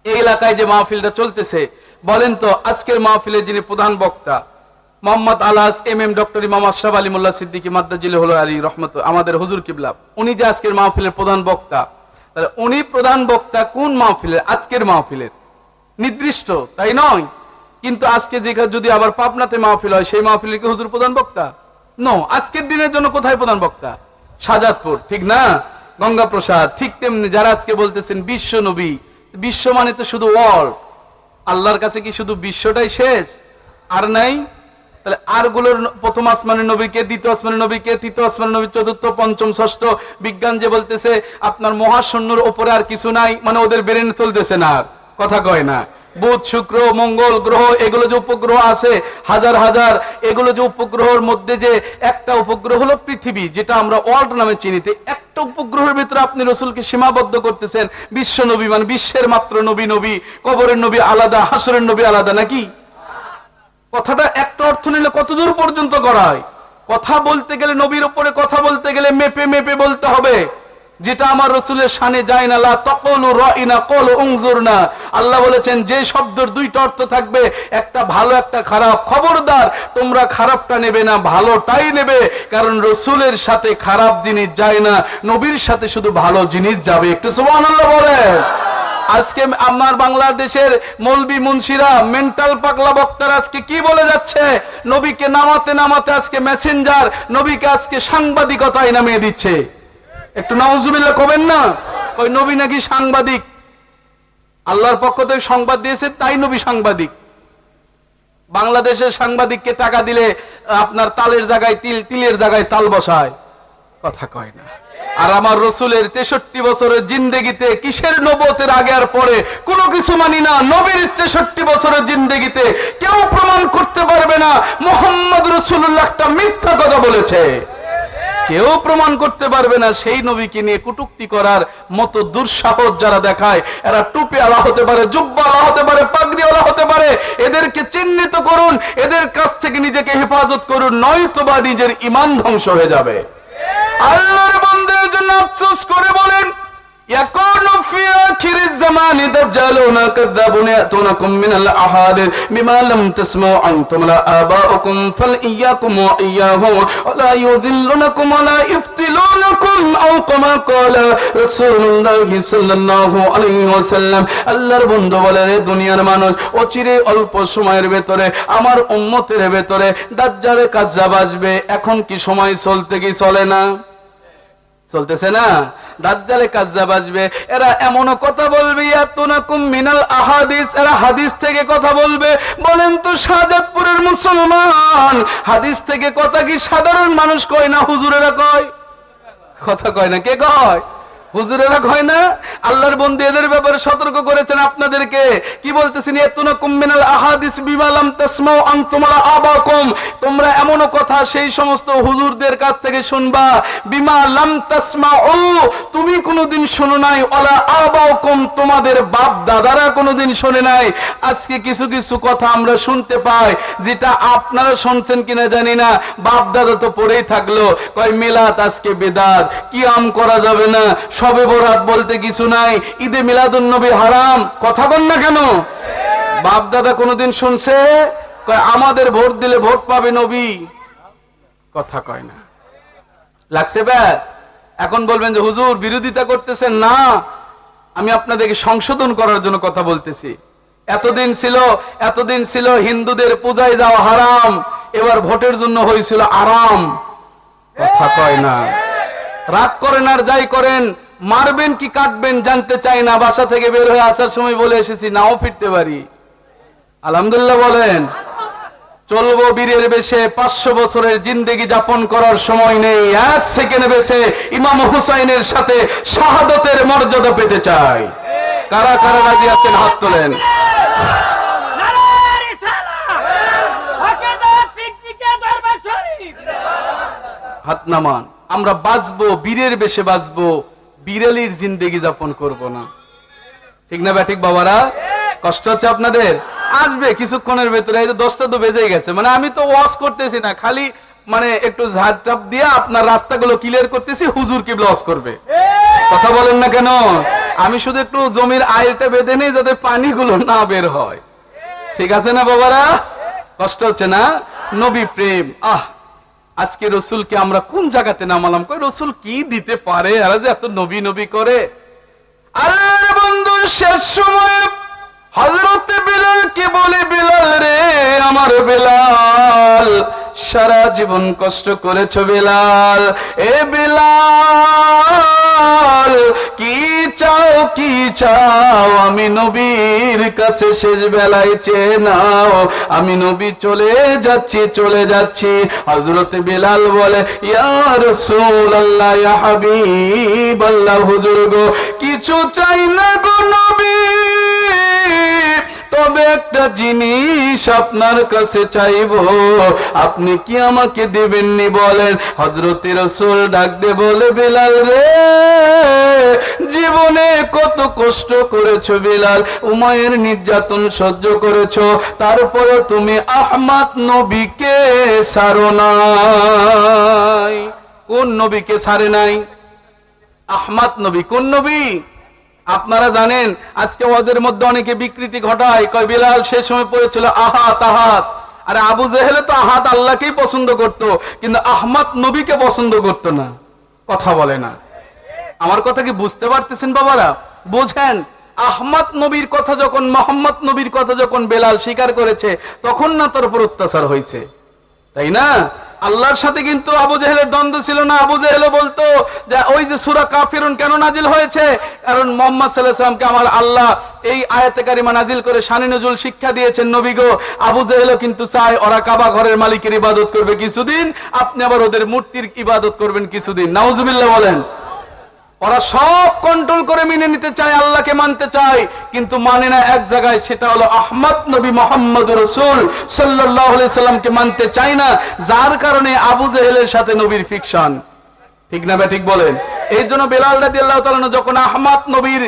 এই এলাকায় যে মাহফিলটা চলতেছে, বলেন তো আজকের মাহফিলের যিনি প্রধান বক্তা, মোহাম্মদ আলাস MM ডক্টর ইমাম আশরাফ আলী মোল্লা সিদ্দিকী মাদ্দাজিল্লাহুল আলী রহমত, আমাদের হুজুর কিবলা, উনি যে আজকের মাহফিলের প্রধান বক্তা, তাহলে উনি প্রধান বক্তা কোন মাহফিলের? আজকের মাহফিলের। নির্দিষ্ট তাই নয়, কিন্তু আজকে যেখানে যদি আবার পাবনাতে মাহফিল হয়, সেই মাহফিলের কি হুজুর প্রধান বক্তা? নো। আজকের দিনের জন্য কোথায় প্রধান বক্তা? শাহজাদপুর, ঠিক না? গঙ্গা প্রসাদ। ঠিক তেমনি যারা আজকে বলতেছেন বিশ্ব নবী, বিশ্ব মানে তো শুধু ওয়ার্ল্ড। আল্লাহর কাছে কি শুধু বিশ্বটাই শেষ? আর নাই? তাহলে আর গুলোর প্রথম আসমানের নবীকে, দ্বিতীয় আসমানের নবীকে, তৃতীয় আসমানের নবী, চতুর্থ, পঞ্চম, ষষ্ঠ, বিজ্ঞান যে বলতেছে আপনার মহাশূন্যের উপরে আর কিছু নাই, মানে ওদের ব্রেন চলতেছে না। আর কথা কয় না। বুধ, শুক্র, মঙ্গল গ্রহ, এগুলো যে উপগ্রহ আছে হাজার হাজার, এগুলো যে উপগ্রহের মধ্যে যে একটা উপগ্রহ হলো পৃথিবী, যেটা আমরা ওয়ার্ল্ড নামে চিনিতে, একটা উপগ্রহের ভিতরে আপনি রসুলকে সীমাবদ্ধ করতেছেন। বিশ্ব নবী মানে বিশ্বের মাত্র নবী। নবী, কবরের নবী আলাদা, হাসরের নবী আলাদা নাকি? কথাটা একটা অর্থ নিলে কত দূর পর্যন্ত গড়ায়? কথা বলতে গেলে, নবীর উপরে কথা বলতে গেলে মেপে মেপে বলতে হবে, যেটা আমার রসুলের শানে যায় না। লা তাকুলু রাইনা কুলু উনজুরনা। আল্লাহ বলেছেন যে শব্দের দুইটা অর্থ থাকবে, একটা ভালো একটা খারাপ। খবরদার তোমরা খারাপটা নেবে না, ভালোটাই নেবে, কারণ রসুলের সাথে খারাপ জিনিস যায় না, নবীর সাথে শুধু ভালো জিনিস যাবে। একটু সুবহানাল্লাহ বলেন। আজকে আমার বাংলাদেশের মৌলবি মুন্সিরা, মেন্টাল পাগলা বক্তারা আজকে কি বলে যাচ্ছে? নবীকে নামাতে নামাতে আজকে মেসেঞ্জার, নবীকে আজকে সাংবাদিকতায় নামিয়ে দিচ্ছে। একটু নাউজুবিল্লাহ কবেন না? ওই নবী নাকি সাংবাদিক, আল্লাহর পক্ষ থেকে সংবাদ দিয়েছে, তাই নবী সাংবাদিক। বাংলাদেশের সাংবাদিককে টাকা দিলে আপনার তালের জায়গায় তিল, তিলের জায়গায় তাল বসায়। কথা কয় না। আর আমার রসুলের 63 বছরের জিন্দেগিতে কিসের নবুয়তের আগে আর পরে কোনো কিছু মানি না। নবীর 63 বছরের জিন্দেগিতে কেউ প্রমাণ করতে পারবে না মুহাম্মদ রাসূলুল্লাহ একটা মিথ্যা কথা বলেছে। কেউ প্রমাণ করতে পারবে না। সেই নবীকে নিয়ে কটূক্তি করার মতো দুঃসাহস যারা দেখায়, এরা টুপিওয়ালা হতে পারে, জুব্বাওয়ালা হতে পারে, পাগড়িওয়ালা হতে পারে। এদেরকে চিহ্নিত করুন, এদের কাছ থেকে নিজেকে হেফাজত করুন, নয়তোবা নিজের ঈমান ধ্বংস হয়ে যাবে। আল্লাহর বান্দাদের জন্য আফসোস করে বলেন, ইয়াকুনু ফি আখিরিজ জামানি দাজ্জাল يزالون كذابون يأتونكم من الأحاديث بما لم تسمعوا أنتم ولا آباؤكم فإياكم وإياهم ولا يذلونكم ولا يفتنونكم أو كما قال رسول الله صلى الله عليه وسلم আল্লাহর বন্ধু বলে রে দুনিয়ার মানুষ অচিরে অল্প সময়ের ভেতরে আমার উম্মতের ভেতরে দাজ্জালে কাজ্জাব আসবে। এখন কি সময় চলতে কি চলে না? চলতেছে না? দাজ্জালে কাজ্জাব আসবে, এরা এমন কথা বলবে ইয়াতুনাকুম মিনাল আহাদিস, এরা হাদিস থেকে কথা বলবে। বলেন তো শাহজাদপুরের মুসলমান হাদিস থেকে কথা কি সাধারণ মানুষ কয় না হুজুরেরা কয়? কথা কয় না, কে কয়? হুজুরেরা কয় না? আল্লাহর বন্ধু এদের ব্যাপারে সতর্ক করেছেন আপনাদেরকে। কি বলতেছেন? ইয়াতুনাকুম মিনাল আহাদিস বিমা লাম তাসমাউ আনতুম ওয়া আবাকুম, তোমরা এমন কথা সেই সমস্ত হুজুরদের কাছ থেকে শুনবা বিমা লাম তাসমাউ, তুমি কোনোদিন শোনো নাই, ওয়ালা আবাকুম, তোমাদের বাপ দাদারা কোনোদিন শোনে নাই। আজকে কিছু কিছু কথা আমরা শুনতে পাই যেটা আপনারা শুনছেন কিনা জানি না, বাপ দাদা তো পড়েই থাকলো। কয় মিলাদ আজকে বেদাত, কিয়াম করা যাবে না, শবে বরাত বলতে কিছু নাই, ঈদে মিলাদুন নবী হারাম। কথা বল না কেন? বাপ দাদা কোনোদিন শুনছে? কয় আমাদের ভোট দিলে ভোট পাবে নবী। কথা কয় না, লাগছে ব্যাস। এখন বলবেন যে হুজুর বিরোধিতা করতেছেন না, আমি আপনাদেরকে সংশোধন করার জন্য কথা বলতেছি। এতদিন ছিল হিন্দুদের পূজায় যাওয়া হারাম, এবার ভোটের জন্য হয়েছিল আরাম। কথা কয় না। রাগ করেন আর যাই করেন, মারবেন কি কাটবেন জানতে চাই না। বাসা থেকে বের হয়ে আসার সময় বলে এসেছি নাও ফিরতে পারি। আলহামদুলিল্লাহ বলেন। চলবো বীরের বেশে, 500 বছরের জিন্দেগি যাপন করার সময় নেই। 1 সেকেন্ড বেশে ইমাম হুসাইনের সাথে শাহাদাতের মর্যাদা পেতে চাই। কারা কারা রাজি আছেন হাত তোলেন। হাত নামান। আমরা বাঁচবো, বীরের বেশে বাঁচবো, বিড়ালির জিন্দেগি যাপন করব না। ঠিক না ব্যাঠিক বাবারা? কষ্ট হচ্ছে আপনাদের? আসবে কিছুক্ষণের ভেতরে। এই যে 10টা তো বেজে গেছে, মানে আমি তো ওয়াশ করতেছি না, খালি মানে একটু ঝাড় টাপ দিয়ে আপনার রাস্তাগুলো ক্লিয়ার করতেছি, হুজুর কি ওয়াশ করবে। কথা বলেন না কেন? আমি শুধু একটু জমির আইলটা বেঁধে নেই যাতে পানিগুলো না বের হয়। ঠিক আছে না বাবারা? কষ্ট হচ্ছে না? নবী প্রেম, আজকে রসুলকে আমরা কোন জায়গাতে নামালাম। কই রসুল কি দিতে পারে, আর যে এত নবী নবী করে। আল্লাহর বন্ধু শেষ সময়ে হযরতে বিলাল কে বলে, বিলাল রে আমার বিলাল, সারা জীবন কষ্ট করেছো বিলাল, এ বিলাল কি চাও কি চাও, আমি নবীর কাছে শেষ বেলায় চেয়ে নাও, আমি নবী চলে যাচ্ছি। হযরতে বিলাল বলে ইয়া রাসূলুল্লাহ ইয়া হাবিবাল্লাহ, হুজুর গো কিছু চাই না গো নবী, তবে একটা জিনিস আপনার কাছে চাইবো, আপনি কি আমাকে দেবেননি বলেন। হযরতে রাসূল ডাক দিয়ে বলে বিলাল রে, জীবনে কত কষ্ট করেছো বিলাল, উমায়ের নির্যাতন সহ্য করেছো, তারপরে তুমি আহমদ নবীকে ছাড়ো নাই। কোন নবীকে ছাড়ে নাই? আহমদ নবী। কোন নবী? আপনারা জানেন, আজকে ওয়াজের মধ্যে অনেকে বিকৃতি ঘটায়, কয় বিলাল সে সময় পড়েছিল আহাত আহাত। আরে আবু জেহেলে তো আহাত আল্লাহকেই পছন্দ করত, কিন্তু আহমদ নবীকে পছন্দ করত না। কথা বলে না। আমার কথা কি বুঝতে পারতেছেন বাবারা? বোঝেন। আহমদ নবীর কথা যখন, মোহাম্মদ নবীর কথা যখন বেলাল স্বীকার করেছে, তখন না তার উপর অত্যাচার হয়েছে, তাই না? আল্লাহর সাথে কিন্তু আবু জেহেলের দ্বন্দ্ব ছিল না। আবু জেহেল বলতো যে ওই যে সূরা কাফিরুন কেন নাজিল হয়েছে, কারণ মুহাম্মদ সাল্লাল্লাহু আলাইহি ওয়াসাল্লামকে আমার আল্লাহ এই আয়াতে কারিমা নাজিল করে শানে নুজুল শিক্ষা দিয়েছেন নবী গো। আবু জেহেলও কিন্তু চায় ওরা কাবা ঘরের মালিকের ইবাদত করবে কিছুদিন, আপনি আবার ওদের মূর্তির ইবাদত করবেন কিছুদিন। নাউজুবিল্লাহ বলেন। ওরা সব কন্ট্রোল করে মেনে নিতে চায়, আল্লাহকে মানতে চায়, কিন্তু মানে না এক জায়গায়, সেটা হলো আহমদ নবী মুহাম্মদ রাসূল সাল্লাল্লাহু আলাইহি সাল্লামকে মানতে চায় না, যার কারণে আবু জেহেলের সাথে নবীর ফিকশন। ঠিক না ঠিক বলেন? এই জন্য বেলাল রাদিয়াল্লাহু তাআলা আনহু যখন আহমদ নবীর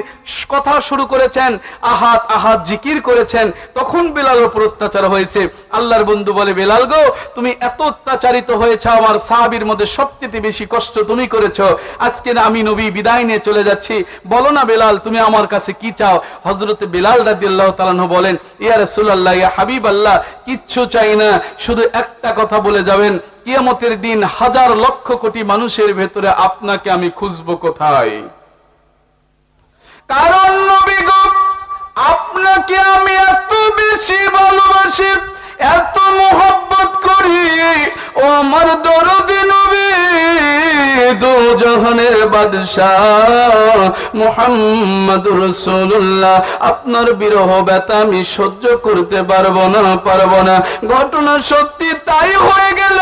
কথা শুরু করেছেন, আহাদ আহাদ জিকির করেছেন, তখন বেলালের উপর অত্যাচার হয়েছে। আল্লাহর বন্ধু বলে, বেলাল গো, তুমি এত অত্যাচারিত হয়েছে, আমার সাহাবীর মধ্যে সবচেয়ে বেশি কষ্ট তুমি করেছো। আজকে আমি নবী বিদায় নিয়ে চলে যাচ্ছি, বলো না বেলাল তুমি আমার কাছে কি চাও? হযরতে বেলাল রাদিয়াল্লাহু তাআলা আনহু বলেন, ইয়া রাসূলুল্লাহ, ইয়া হাবিবাল্লাহ, কিচ্ছু চাই না, শুধু একটা কথা বলে যাবেন, কিয়ামতের দিন হাজার লক্ষ কোটি মানুষের ভেতরে আপনাকে আমি খুঁজবো কোথায়? কারণ নবী গো, আপনাকে আমি এত বেশি ভালোবাসি, এত মোহব্বত করি, ও আমার দরদি নবী, দো জাহানের বাদশাহ মুহাম্মদুর রাসূলুল্লাহ, আপনার বিরহ ব্যথা আমি সহ্য করতে পারবো না। ঘটনা সত্যি তাই হয়ে গেল।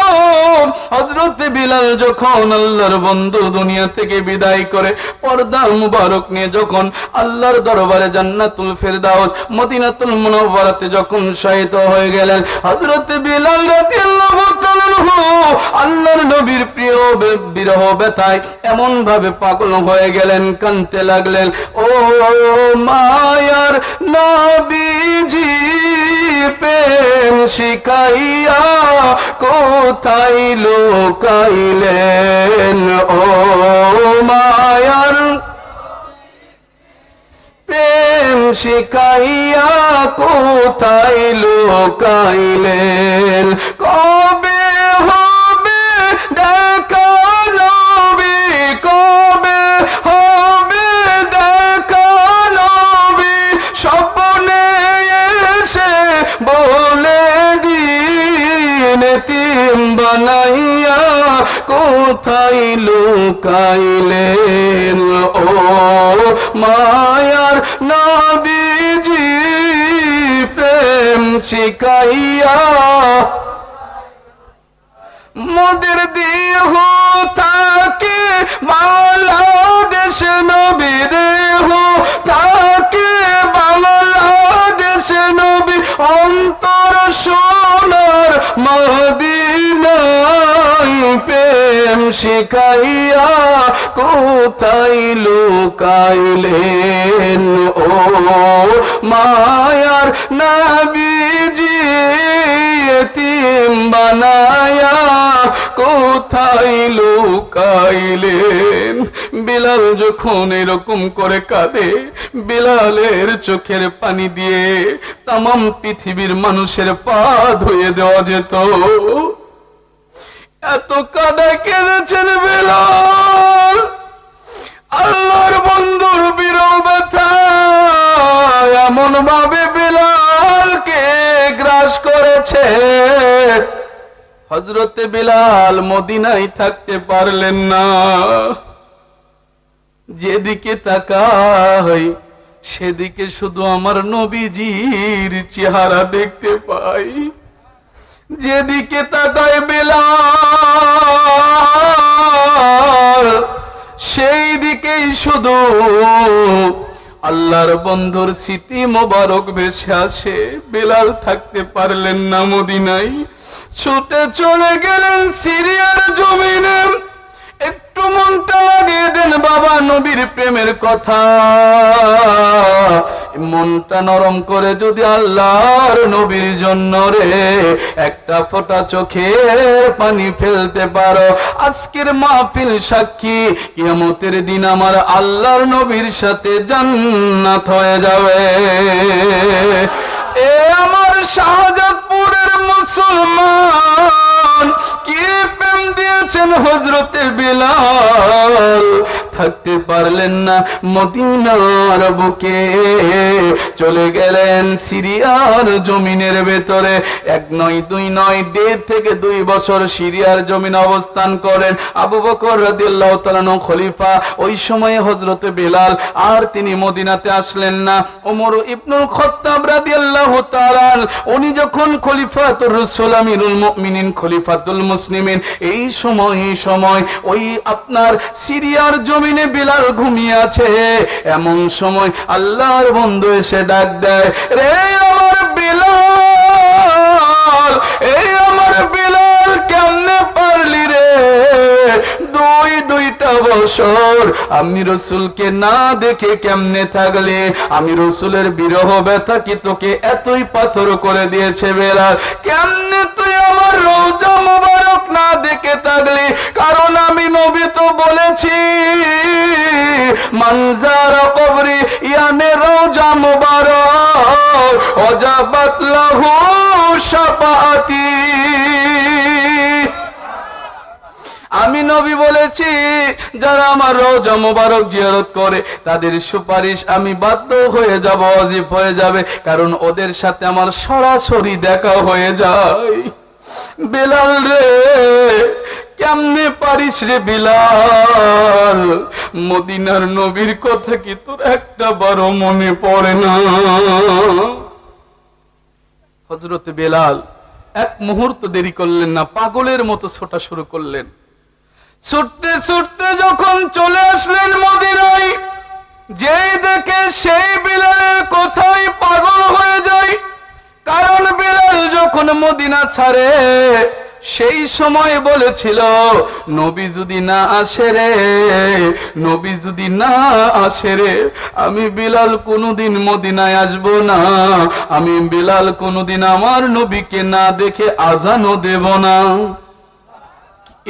হযরত বিলাল যখন আল্লাহর বন্ধু দুনিয়া থেকে বিদায় করে পর্দা মুবারক নিয়ে যখন আল্লাহর দরবারে জান্নাতুল ফেরদাউস মদিনাতুল মুনাওয়ারাতে যখন শায়িত হয়ে গেলেন, হযরত বিলাল রাদিয়াল্লাহু তাআলা আনহু আল্লাহর নবীর প্রিয় বিরহ ব্যথায় এমন ভাবে পাগল হয়ে গেলেন, কাঁদতে লাগলেন, ও মায়ার নবীজি প্রেম শিখাইয়া কোথায় লুকাইলেন, ও মায়ার প্রেম শিখাইয়া কোথায় লুকাইলেন, কবে হবে দেখা নবী, কবে হবে দেখা নবী, স্বপ্নে এসে বলে দিন এতিম বানাইয়া কোথায় লুকাইলেন, ও মায়ার নবীজি প্রেম শিখাইয়া মোদের দেহ থাকে বাংলাদেশ, নবী দেহ থাকে বাংলাদেশ, নবী অন্তর সোনার মদিনায় প্রেম শিখাইয়া কোথায় লুকাইলেন, ও মায়ার নবীজি এতিম বানায়া কোথায় লুকাইলেন। বিলাল যখন এরকম করে কাঁদে, বিলালের চোখের পানি দিয়ে তামাম পৃথিবীর মানুষের পা ধুয়ে দেওয়া যেত। এত কাঁদা কেঁদেছেন বিলাল, আল্লাহর বন্ধুর বিরহ ব্যথা এমন ভাবে বিলালকে গ্রাস করেছে, হযরতে বিলাল মদিনায় থাকতে পারলেন না। যেদিকে তাকাই সেদিকে শুধু আমার নবীজির চেহারা দেখতে পাই, যেদিকে তাকাই বিলাল সেই দিকেই শুধু আল্লাহর বন্ধুর স্মৃতি মোবারক ভেসে আসে। বিলাল থাকতে পারলেন না মদিনায়, ছুটে চলে গেলেন সিরিয়ার জমিনে। একটু মনটা লাগিয়ে দেন বাবা নবীর প্রেমের কথা, মনটা নরম করে যদি আল্লাহর নবীর জন্য রে একটা ফোঁটা চোখে পানি ফেলতে পারো, আজকের মাহফিল সাক্ষী কিয়ামতের দিন আমার আল্লাহর নবীর সাথে জান্নাত হয়ে যাবে। এ আমার শাহজাদপুরের মুসলমান, কি প্রেম দিয়েছেন হযরতে বিলাল, থাকতে পারলেন না মদিনার বুকে, চলে গেলেন সিরিয়ার জমিনের ভেতরে। 1 নয় 2 নয় 1.5 থেকে 2 বছর সিরিয়ার জমিনে অবস্থান করেন আবু বকর রাদিয়াল্লাহু তাআলা আনহু খলিফা। ওই সময়ে হযরতে বিলাল আর তিনি মদিনাতে আসলেন না। ওমর ইবনুল খাত্তাব রাদিয়াল্লাহু তাআলা উনি যখন খলিফাতুর রাসূল আমিরুল মুমিনিন খলিফাতুল মুসলিমিন, এই সময় ওই আপনার সিরিয়ার জমিনে বিলাল ঘুমিয়ে আছে। এমন সময় আল্লাহর বন্ধু এসে ডাক দেয়, রে আমার বিলাল, এই আমার বিলাল কেমনে পারলি রে 2টা বছর আমি রসুলকে না দেখে কেমনে থাকলে? আমি রসুলের বিরহ ব্যথা কি তোকে এতই পাথর করে দিয়েছে বেলাল? কেমনে তুই আমার রওজা মোবারক না দেখে থাকলি? কারণ আমি নবী তো বলেছি, মনজার কবরি ইয়ানে রওজা মোবারক ওয়াজাবাত লাহু শাফাআতি। আমি নবী বলেছি, যারা আমার রওজা মোবারক জিয়ারত করে তাদের সুপারিশ আমি বাধ্য হয়ে যাব, ওয়াজিব হয়ে যাবে, কারণ ওদের সাথে আমার সরাসরি দেখা হয়ে যায়। বেলাল রে, কেমনে পারিস রে বিলাল? মদিনার নবীর কথা কি তোর একটা বারো মনে পড়ে না? হযরত বেলাল এক মুহূর্ত দেরি করলেন না, পাগলের মতো ছোটা শুরু করলেন। ছুটতে ছুটতে যখন চলে আসলেন মদিনায়, যেই দেখে সেই বিলালের কথাই পাগল হয়ে যায়। কারণ বিলাল যখন মদিনা ছাড়ে সেই সময় বলেছিল, নবী যদি না আসে রে, নবী যদি না আসে রে, আমি বিলাল কোনোদিন মদিনায় আসব না, আমি বিলাল কোনোদিন আমার নবীকে না দেখে আজানও দেব না।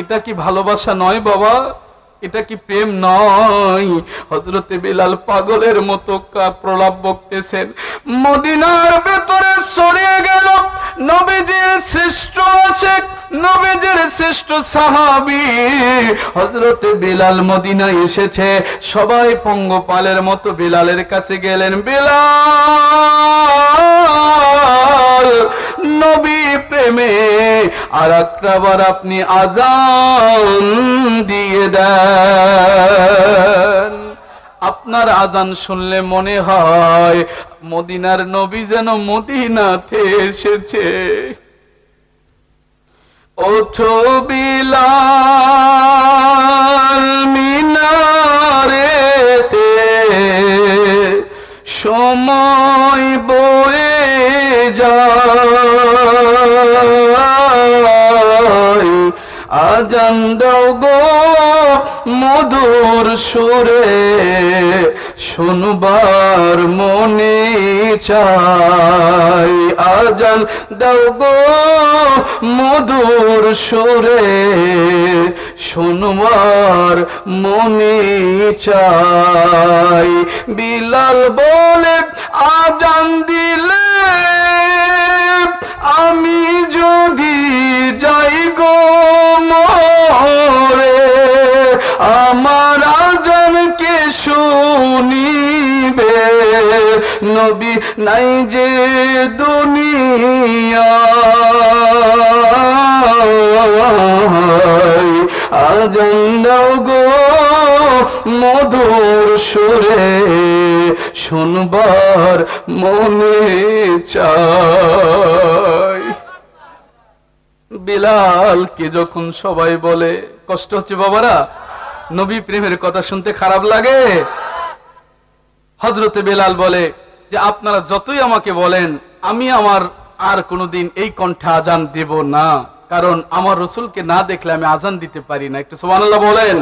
এটা কি ভালোবাসা নয় বাবা? এটা কি প্রেম নয়? হযরতে বিলাল পাগলের মতো প্রলাপ বকতেছেন। মদিনার ভেতরে ছড়িয়ে গেল নবীজির শ্রেষ্ঠ আশিক, নবীজির শ্রেষ্ঠ সাহাবী হযরতে বিলাল মদিনায় এসেছে। সবাই পঙ্গপালের মতো বিলালের কাছে গেলেন। বিলাল, নবী প্রেমে আর একটাবার আপনি আজান দিয়ে দেন। আপনার আজান শুনলে মনে হয় মদিনার নবী যেন মদিনাতে এসেছে। ওঠো বিলাল মিনারেতে, সময় বয়ে যায়, আজান দাও গো মধুর সুরে, শুনবার মনে চাই, আজান দাও গো মধুর সুরে, শুনবার মনে চাই। বিলাল বলে, আজান দিলে আমি যদি যাই গো মরে, আমার আজান কে শুনিবে? নবী নাই যে দুনিয়ায়, আজান দাও গো মধুর সুরে, শুনবার মনে চাই। বিলালকে যখন সবাই বলে, কষ্ট হচ্ছে বাবারা? নবী প্রেমের কথা শুনতে খারাপ লাগে? হযরতে বেলাল বলে যে, আপনারা যতই আমাকে বলেন, আমি আমার আর কোনোদিন এই কণ্ঠে আজান দেব না, কারণ আমার রসুলকে না দেখলে আমি আজান দিতে পারি না। একটু সুবহানাল্লাহ বলেন।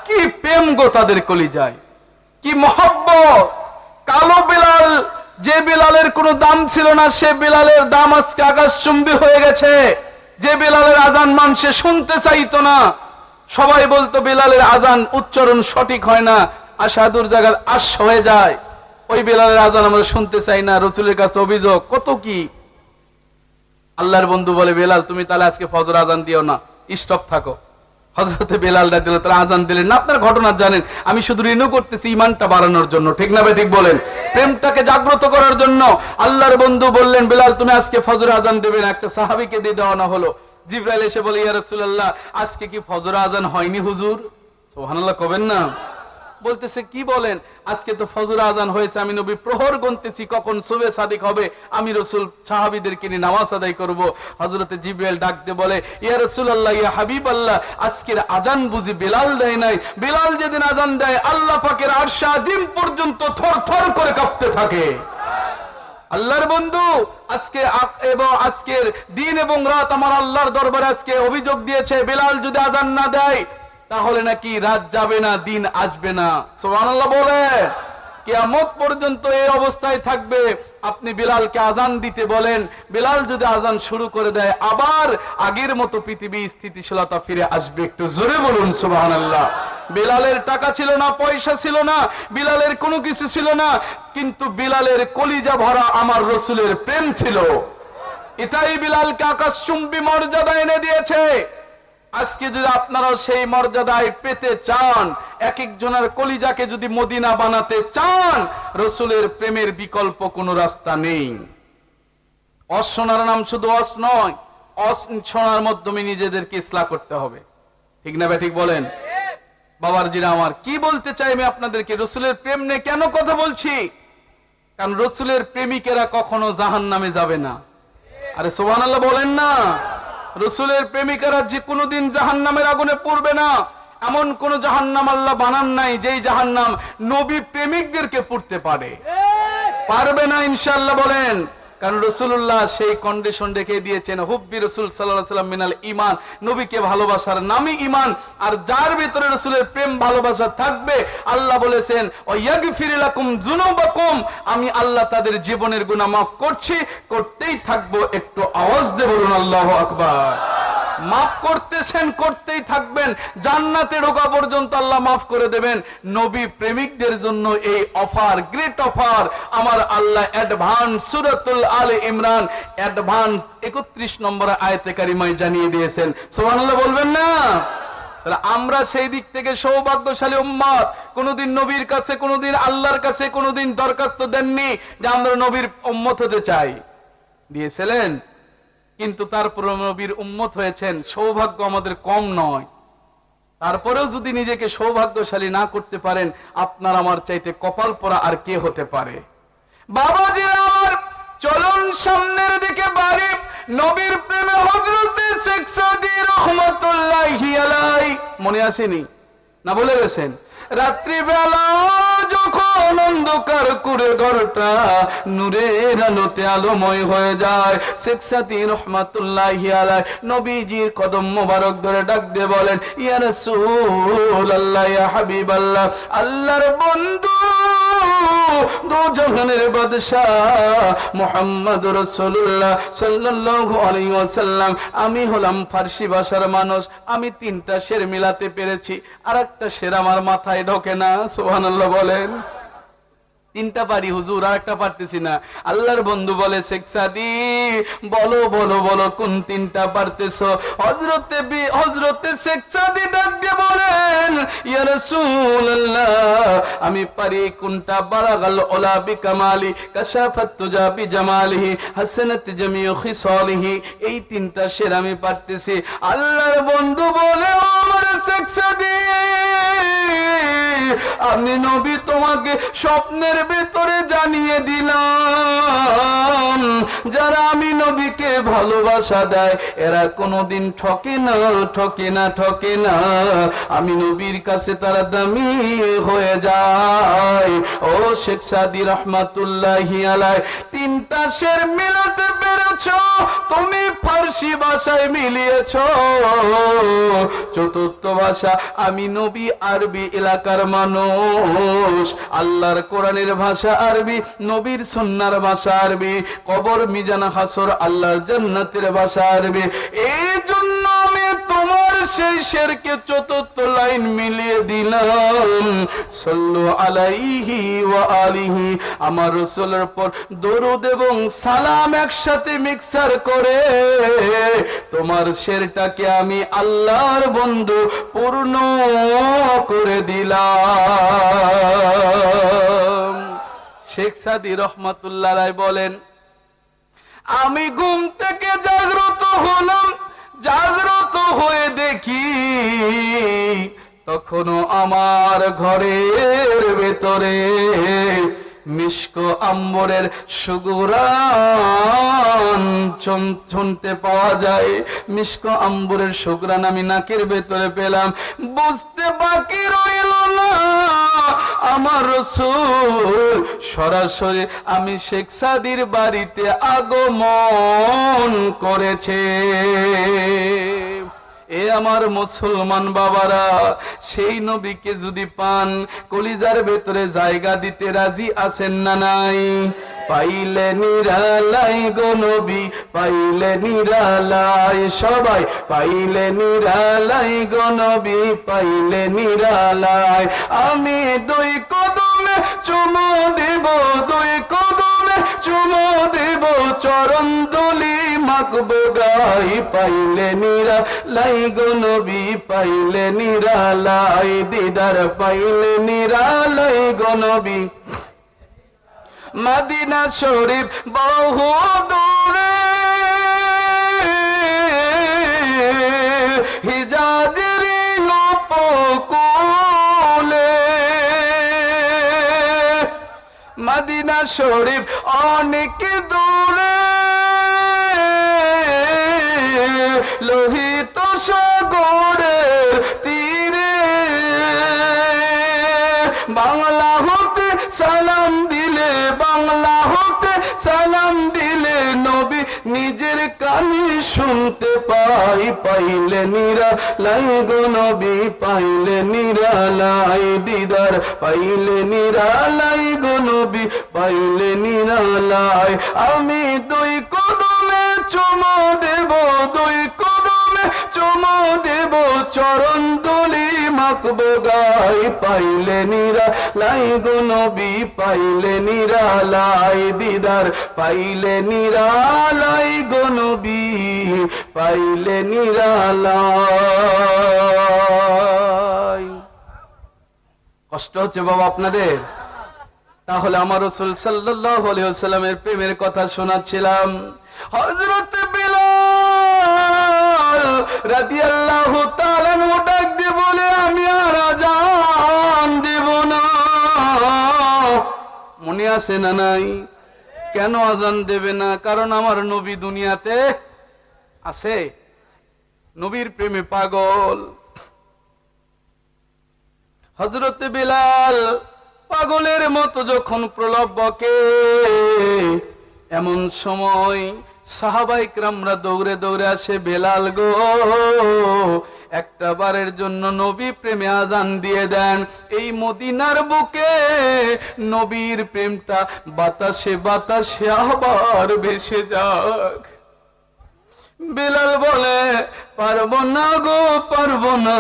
কি প্রেম গো তাদের কলিজায়, কি মহব্বত! কালো বিলাল, যে বিলালের কোনো দাম ছিল না, সে বিলালের দাম আজকে আকাশচুম্বী হয়ে গেছে। যে বিলালের আজান মানুষে শুনতে চাইতো না, সবাই বলতো বিলালের আজান উচ্চারণ সঠিক হয় না, আশাদুর জায়গার আশ হয়ে যায়, ওই বিলালের আজান আমরা শুনতে চাই না। রসুলের কাছে অভিযোগ কত কি। আল্লাহর বন্ধু বলে, বেলাল তুমি তাহলে আজকে ফজর আজান দিও না, স্টপ থাকো। হযরতে বেলাল রাদিয়াল্লাহু তাআলা আজান দিলেন না। আপনার ঘটনা জানেন, আমি শুধু রিনিউ করতেছি ইমানটা বাড়ানোর জন্য, ঠিক না ভাই? ঠিক বলেন, প্রেমটাকে জাগ্রত করার জন্য। আল্লাহর বন্ধু বললেন, বেলাল তুমি আজকে ফজর আজান দেবে না। একটা সাহাবীকে দিয়ে দেওয়ানো হলো। জিবরাইল এসে বলে, ইয়া রাসূলুল্লাহ আজকে কি ফজর আজান হয়নি হুজুর? সুবহানাল্লাহ কবেন না? বলতেছে, কি বলেন? আজকে তো ফজর আজান হয়েছে, আমি নবী প্রহর গুনতেছি কখন সুবে সাদিক হবে, আমি রসুল সাহাবীদেরকে নিয়ে নামাজ আদায় করব। হযরতে জিবরাইল ডাক দিয়ে বলে, ইয়া রাসূলুল্লাহ, ইয়া হাবিবাল্লাহ, আজকের আজান বুঝি বেলাল দেয় নাই? বেলাল যেদিন আজান দেয় আল্লাহ পাকের আরশ আজিম পর্যন্ত থরথর করে কাঁপতে থাকে। আল্লাহর বন্ধু আজকে এবং আজকের দিন এবং রাত আমার আল্লাহর দরবারে আজকে অভিযোগ দিয়েছে, বেলাল যদি আজান না দেয় তাহলে নাকি রাত যাবে না, দিন আসবে না। সুবহানাল্লাহ বলে। কিয়ামত পর্যন্ত এই অবস্থায় থাকবে। আপনি বিলালকে আজান দিতে বলেন, বিলাল যদি আজান শুরু করে দেয়, আবার আগের মতো পৃথিবী স্থিতিশীলতা ফিরে আসবে। একটু জোরে বলুন সুবহানাল্লাহ। বিলালের টাকা ছিল না, পয়সা ছিল না, বিলালের কোনো কিছু ছিল না, কিন্তু বিলালের কলিজা ভরা আমার রসুলের প্রেম ছিল। এটাই বিলালকে আকাশচুম্বী মর্যাদা এনে দিয়েছে। আজকে যদি আপনারাও সেই মর্যাদায় পেতে চান, এক একজনের কলিজাকে যদি মদিনা বানাতে চান, রসুলের প্রেমের বিকল্প কোনো রাস্তা নেই। অশোনার নাম শুধু অস নয়, অশোনার মাধ্যমে নিজেদেরকে ইসলাহ করতে হবে। ঠিক না ঠিক বলেন? বাবার জিরা আমার কি বলতে চাই আমি আপনাদেরকে, রসুলের প্রেম নিয়ে কেন কথা বলছি? কারণ রসুলের প্রেমিকেরা কখনো জাহান্নামে যাবে না। আরে সুবহানাল্লাহ বলেন না। রসুলের প্রেমিকারা যে কোনোদিন জাহান্নামের আগুনে পড়বে না। এমন কোন জাহান্নাম আল্লাহ বানান নাই যেই জাহান্নাম নবী প্রেমিকদেরকে পড়তে পারে, পারবে না ইনশাআল্লাহ বলেন। কারণ রাসূলুল্লাহ সেই কন্ডিশন রেখে দিয়েছেন, হুব্বি রাসূল সাল্লাল্লাহু আলাইহি ওয়াসাল্লাম মিনাল ঈমান, নবীকে ভালোবাসার নামই ঈমান। আর যার ভিতরে রাসূলের প্রেম ভালোবাসা থাকবে, আল্লাহ বলেছেন ওয়াগফির লাকুম যুনুবাকুম, আমি আল্লাহ তাদের জীবনের গুনাহ maaf করছি, করতেই থাকবো। একটু আওয়াজ দিয়ে বলুন আল্লাহু আকবার। মাফ করতেছেন, করতেই থাকবেন, জান্নাতে ঢোকা পর্যন্ত আল্লাহ মাফ করে দেবেন। নবী প্রেমিকদের জন্য এই অফার, গ্রেট অফার আমার আল্লাহ অ্যাডভান্স সূরাতুল আলে ইমরান অ্যাডভান্স 31 নম্বর আয়াতে কারিমায় জানিয়ে দিয়েছেন। সুবহানাল্লাহ বলবেন না? তাহলে আমরা সেই দিক থেকে সৌভাগ্যশালী উম্মত। কোনদিন নবীর কাছে, কোনদিন আল্লাহর কাছে কোনদিন দরখাস্ত দেননি যে আমরা নবীর উম্মত হতে চাই, দিয়েছিলেন। কিন্তু তারপর নবীর উম্মত হয়েছেন, সৌভাগ্য আমাদের কম নয়। তারপরেও যদি নিজেকে সৌভাগ্যশালী না করতে পারেন, আপনার আমার চাইতে কপাল পোড়া আর কে হতে পারে? বাবাজি আমার, চলুন সামনের দিকে বাড়ি। নবীর প্রেমে হযরতে শেখ সাদী রাহমাতুল্লাহি আলাইহি, মনে আসেনি না? বলে গেছেন, রাত্রিবেলা যখন অন্ধকার করে ঘরটা নূরের আলোতে আলোময় হয়ে যায়, শেখ সাদী রাহমাতুল্লাহি আলাইহি নবীজির কদম মোবারক ধরে ডাক দিয়ে বলেন, ইয়া রাসূলুল্লাহ, ইয়া হাবিবাল্লাহ, আল্লাহর বন্ধু, দু জাহানের বাদশা মুহাম্মদুর রাসূলুল্লাহ সাল্লাল্লাহু আলাইহি ওয়াসাল্লাম, আমি হলাম ফার্সি ভাষার মানুষ, আমি 3টা শের মিলাতে পেরেছি, আর একটা শের আমার মাথায় ঢোকে না। সুবহানাল্লাহ বলেন। 3টা পারি হুজুর, আর একটা পারতেছি না। আল্লাহর বন্ধু বলে, শেখ সাদী বলো বলো বলো কোন 3টা পারতেছো? হযরতে শেখ সাদী ডাক দিয়ে বলেন, ইয়া রাসূলুল্লাহ, আমি পারি কোনটা? বারাগাল উলা বিকামালি, কাশাফাত তুজা বিজামালিহি, হাসানাত জামিউ খিসালিহি, এই 3টা শের আমি পারতেছি। আল্লাহর বন্ধু বলে, ও আমার শেখ সাদী, আমি নবী তোমাকে স্বপ্নের ভেতরে জানিয়ে দিলাম, যারা আমি নবীকে ভালোবাসা দেয় এরা কোনোদিন ঠকে না, ঠকে না, ঠকে না। আমি নবীর কাছে তারা দামি হয়ে যায়। ও শেখ সাদী রাহমাতুল্লাহি আলাইহি, 3টা শের মিলাতে পেরেছো তুমি, ফার্সি ভাষায় মিলিয়েছো। 4র্থ ভাষা, আমি নবী আরবি এলাকার মানুষ, আল্লাহর কোরআনের ভাষা আরবি, নবীর সুন্নাহর ভাষা আরবি, কবর মিজান হাসর আল্লাহর জান্নাতের ভাষা আরবি। এই জন্য আমি তোমার সেই শেরকে 4র্থ লাইন মিলিয়ে দিলাম, সাল্লু আলাইহি ওয়া আলিহি, আমার রাসূলের পর দরুদ এবং সালাম একসাথে মিক্সার করে তোমার শেরটাকে আমি আল্লাহর বন্ধু পূর্ণ করে দিলাম। শেখ সাদী রাহমাতুল্লাহ আলাইহি বলেন, আমি ঘুম থেকে জাগ্রত হলাম, জাগ্রত হয়ে দেখি তখনও আমার ঘরের ভেতরে মিশক আম্বরের সুগরান শুনতে পাওয়া যায়। মিশক আম্বরের সুগরান আমি নাকের ভেতরে পেলাম। বুঝতে বাকি রইল না, আমার রাসূল সরাসরি আমি শেখ সাদীর বাড়িতে আগমন করেছে। এ আমার মুসলমান বাবারা, সেই নবীকে যদি পান, কলিজার ভেতরে জায়গা দিতে রাজি আছেন না নাই? পাইলে নিরালাই গো নবী, পাইলে নিরালাই, সবাই পাইলে নিরালাই গো নবী, পাইলে নিরালাই। আমি দুই কদমে চুমো দেব, দুই কদমে চুমো দেব, চরণ দলি মাখবো গাই। পাইলে নিরালাই গো নবী, পাইলে নিরালাই, দিদার পাইলে নিরালাই গো নবী। মদিনা শরীফ বহু দূরে, হিজাজের উপকূলে, মদিনা শরীফ অনেক দূরে, লোহিত সাগরের তীরে, বাংলা হতে সালাম দিলে, বাংলা হতে সালাম দিলে, নবী নিজের কানে শুনতে পাই। পাইলে নিরালাই গো নবী, পাইলে নিরালাই, দিদার পাইলে নিরালাই গো নবী, পাইলে নিরালাই। আমি দুই কদমে চুমো দেব, দুই কদমে চুমো দেব, চরণ দলি মাখবো গাই। পাইলে নিরালাই গো নবী, পাইলে নিরালাই, দিদার পাইলে নিরালাই গো নবী, পাইলে নিরালাই। কষ্ট হচ্ছে বাবা আপনাদের? তাহলে আমার রাসূল সাল্লাল্লাহু আলাইহি ওয়াসাল্লামের প্রেমের কথা শোনাচ্ছিলাম। হযরত বিলাল রাদিয়াল্লাহু তাআলা ডাক দিয়ে বলে, আমি আর আযান দেব না। মনে আছে না নাই? কেন আযান দেবে না? কারণ আমার নবী দুনিয়াতে আছে, নবীর প্রেমে পাগল। হযরত বিলাল পাগলের মতো যখন প্রলাপ বকে, এমন সময় সাহাবায়ে কেরামরা দৌড়ে দৌড়ে আসে, বেলাল গো, একটা বারের জন্য নবী প্রেমে আযান দিয়ে দেন। এই মদিনার বুকে নবীর প্রেমটা বাতাসে বাতাসে আবার ভেসে যাক। বেলাল বলে, পারবো না গো, পারবো না।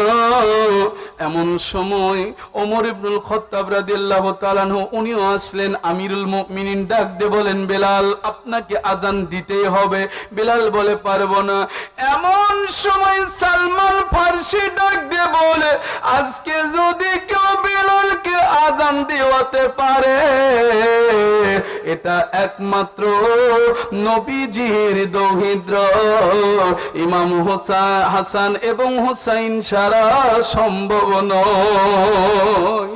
এমন সময় ওমর ইবনুল খাত্তাব রাদিয়াল্লাহু তাআলা আনহু উনিও আসলেন। আমিরুল মুমিনিন ডাক দিয়ে বলেন, বেলাল আপনাকে আযান দিতেই হবে। বেলাল বলে, পারবো না। এমন সময় সালমান ফারসি ডাক দিয়ে বলে, আজকে যদি কেউ বেলালকে আযান দিওয়াতে পারে, এটা একমাত্র নবীজির দৌহিত্র ইমাম হাসান এবং হুসাইন ছাড়া সম্ভব নয়।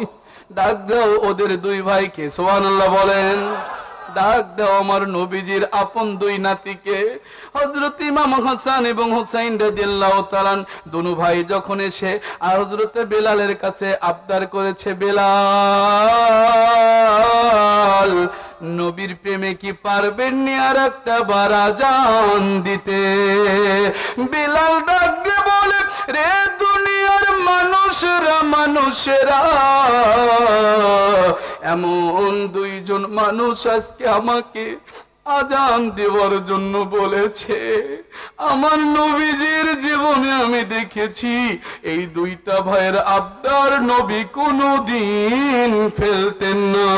ডাক দাও ওদের দুই ভাইকে, সুবহানাল্লাহ বলেন। ডাক দাও আমার নবীজির আপন দুই নাতিকে, হযরত ইমাম হাসান এবং হুসাইন রাদিয়াল্লাহু তাআলা দুনু ভাই যখন এসে হযরত বেলালের কাছে আবদার করেছে, বেলাল নবীর প্রেমে কি পারবেন নি আর একটা বার আযান দিতে? বেলাল ডাক দিয়ে বলে, রে দুনিয়ার মানুষেরা, এমন দুইজন মানুষ আজকে আমাকে আযান দেওয়ার জন্য বলেছে। আমার নবীজির জীবনে আমি দেখেছি এই দুইটা ভাইয়ের আবদার নবী কোনদিন ফেলতেন না।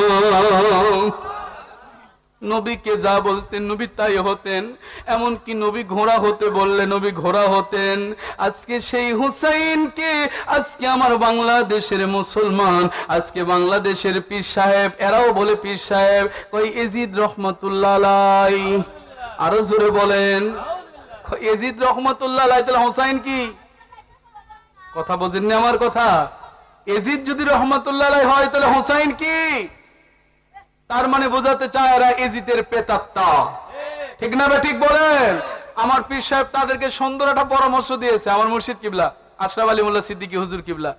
নবীকে যা বলতেন নবী তাই হতেন। এমনকি নবী ঘোড়া হতে বললে নবী ঘোড়া হতেন। আজকে সেই হুসাইনকে আজকে আমার বাংলাদেশের মুসলমান, আজকে বাংলাদেশের পীর সাহেব, এরাও বলে পীর সাহেব, কই এজিদ রহমাতুল্লাহ আলাইহি, আরো জোরে বলেন এজিদ রহমাতুল্লাহ আলাইহি। তাহলে হুসাইন কি? কথা বোঝেননি আমার কথা? এজিদ যদি রহমাতুল্লাহ আলাইহি হয় তাহলে হুসাইন কি? তার মানে বোঝাতে চায় এরা এজিদের প্রেতাত্মা, ঠিক না? ঠিক বলেন। আমার পীর সাহেব তাদেরকে সুন্দর একটা পরামর্শ দিয়েছে, আমার মুর্শিদ কিবলা আশরাফ আলী মোল্লা সিদ্দিকী হুজুর কিবলা।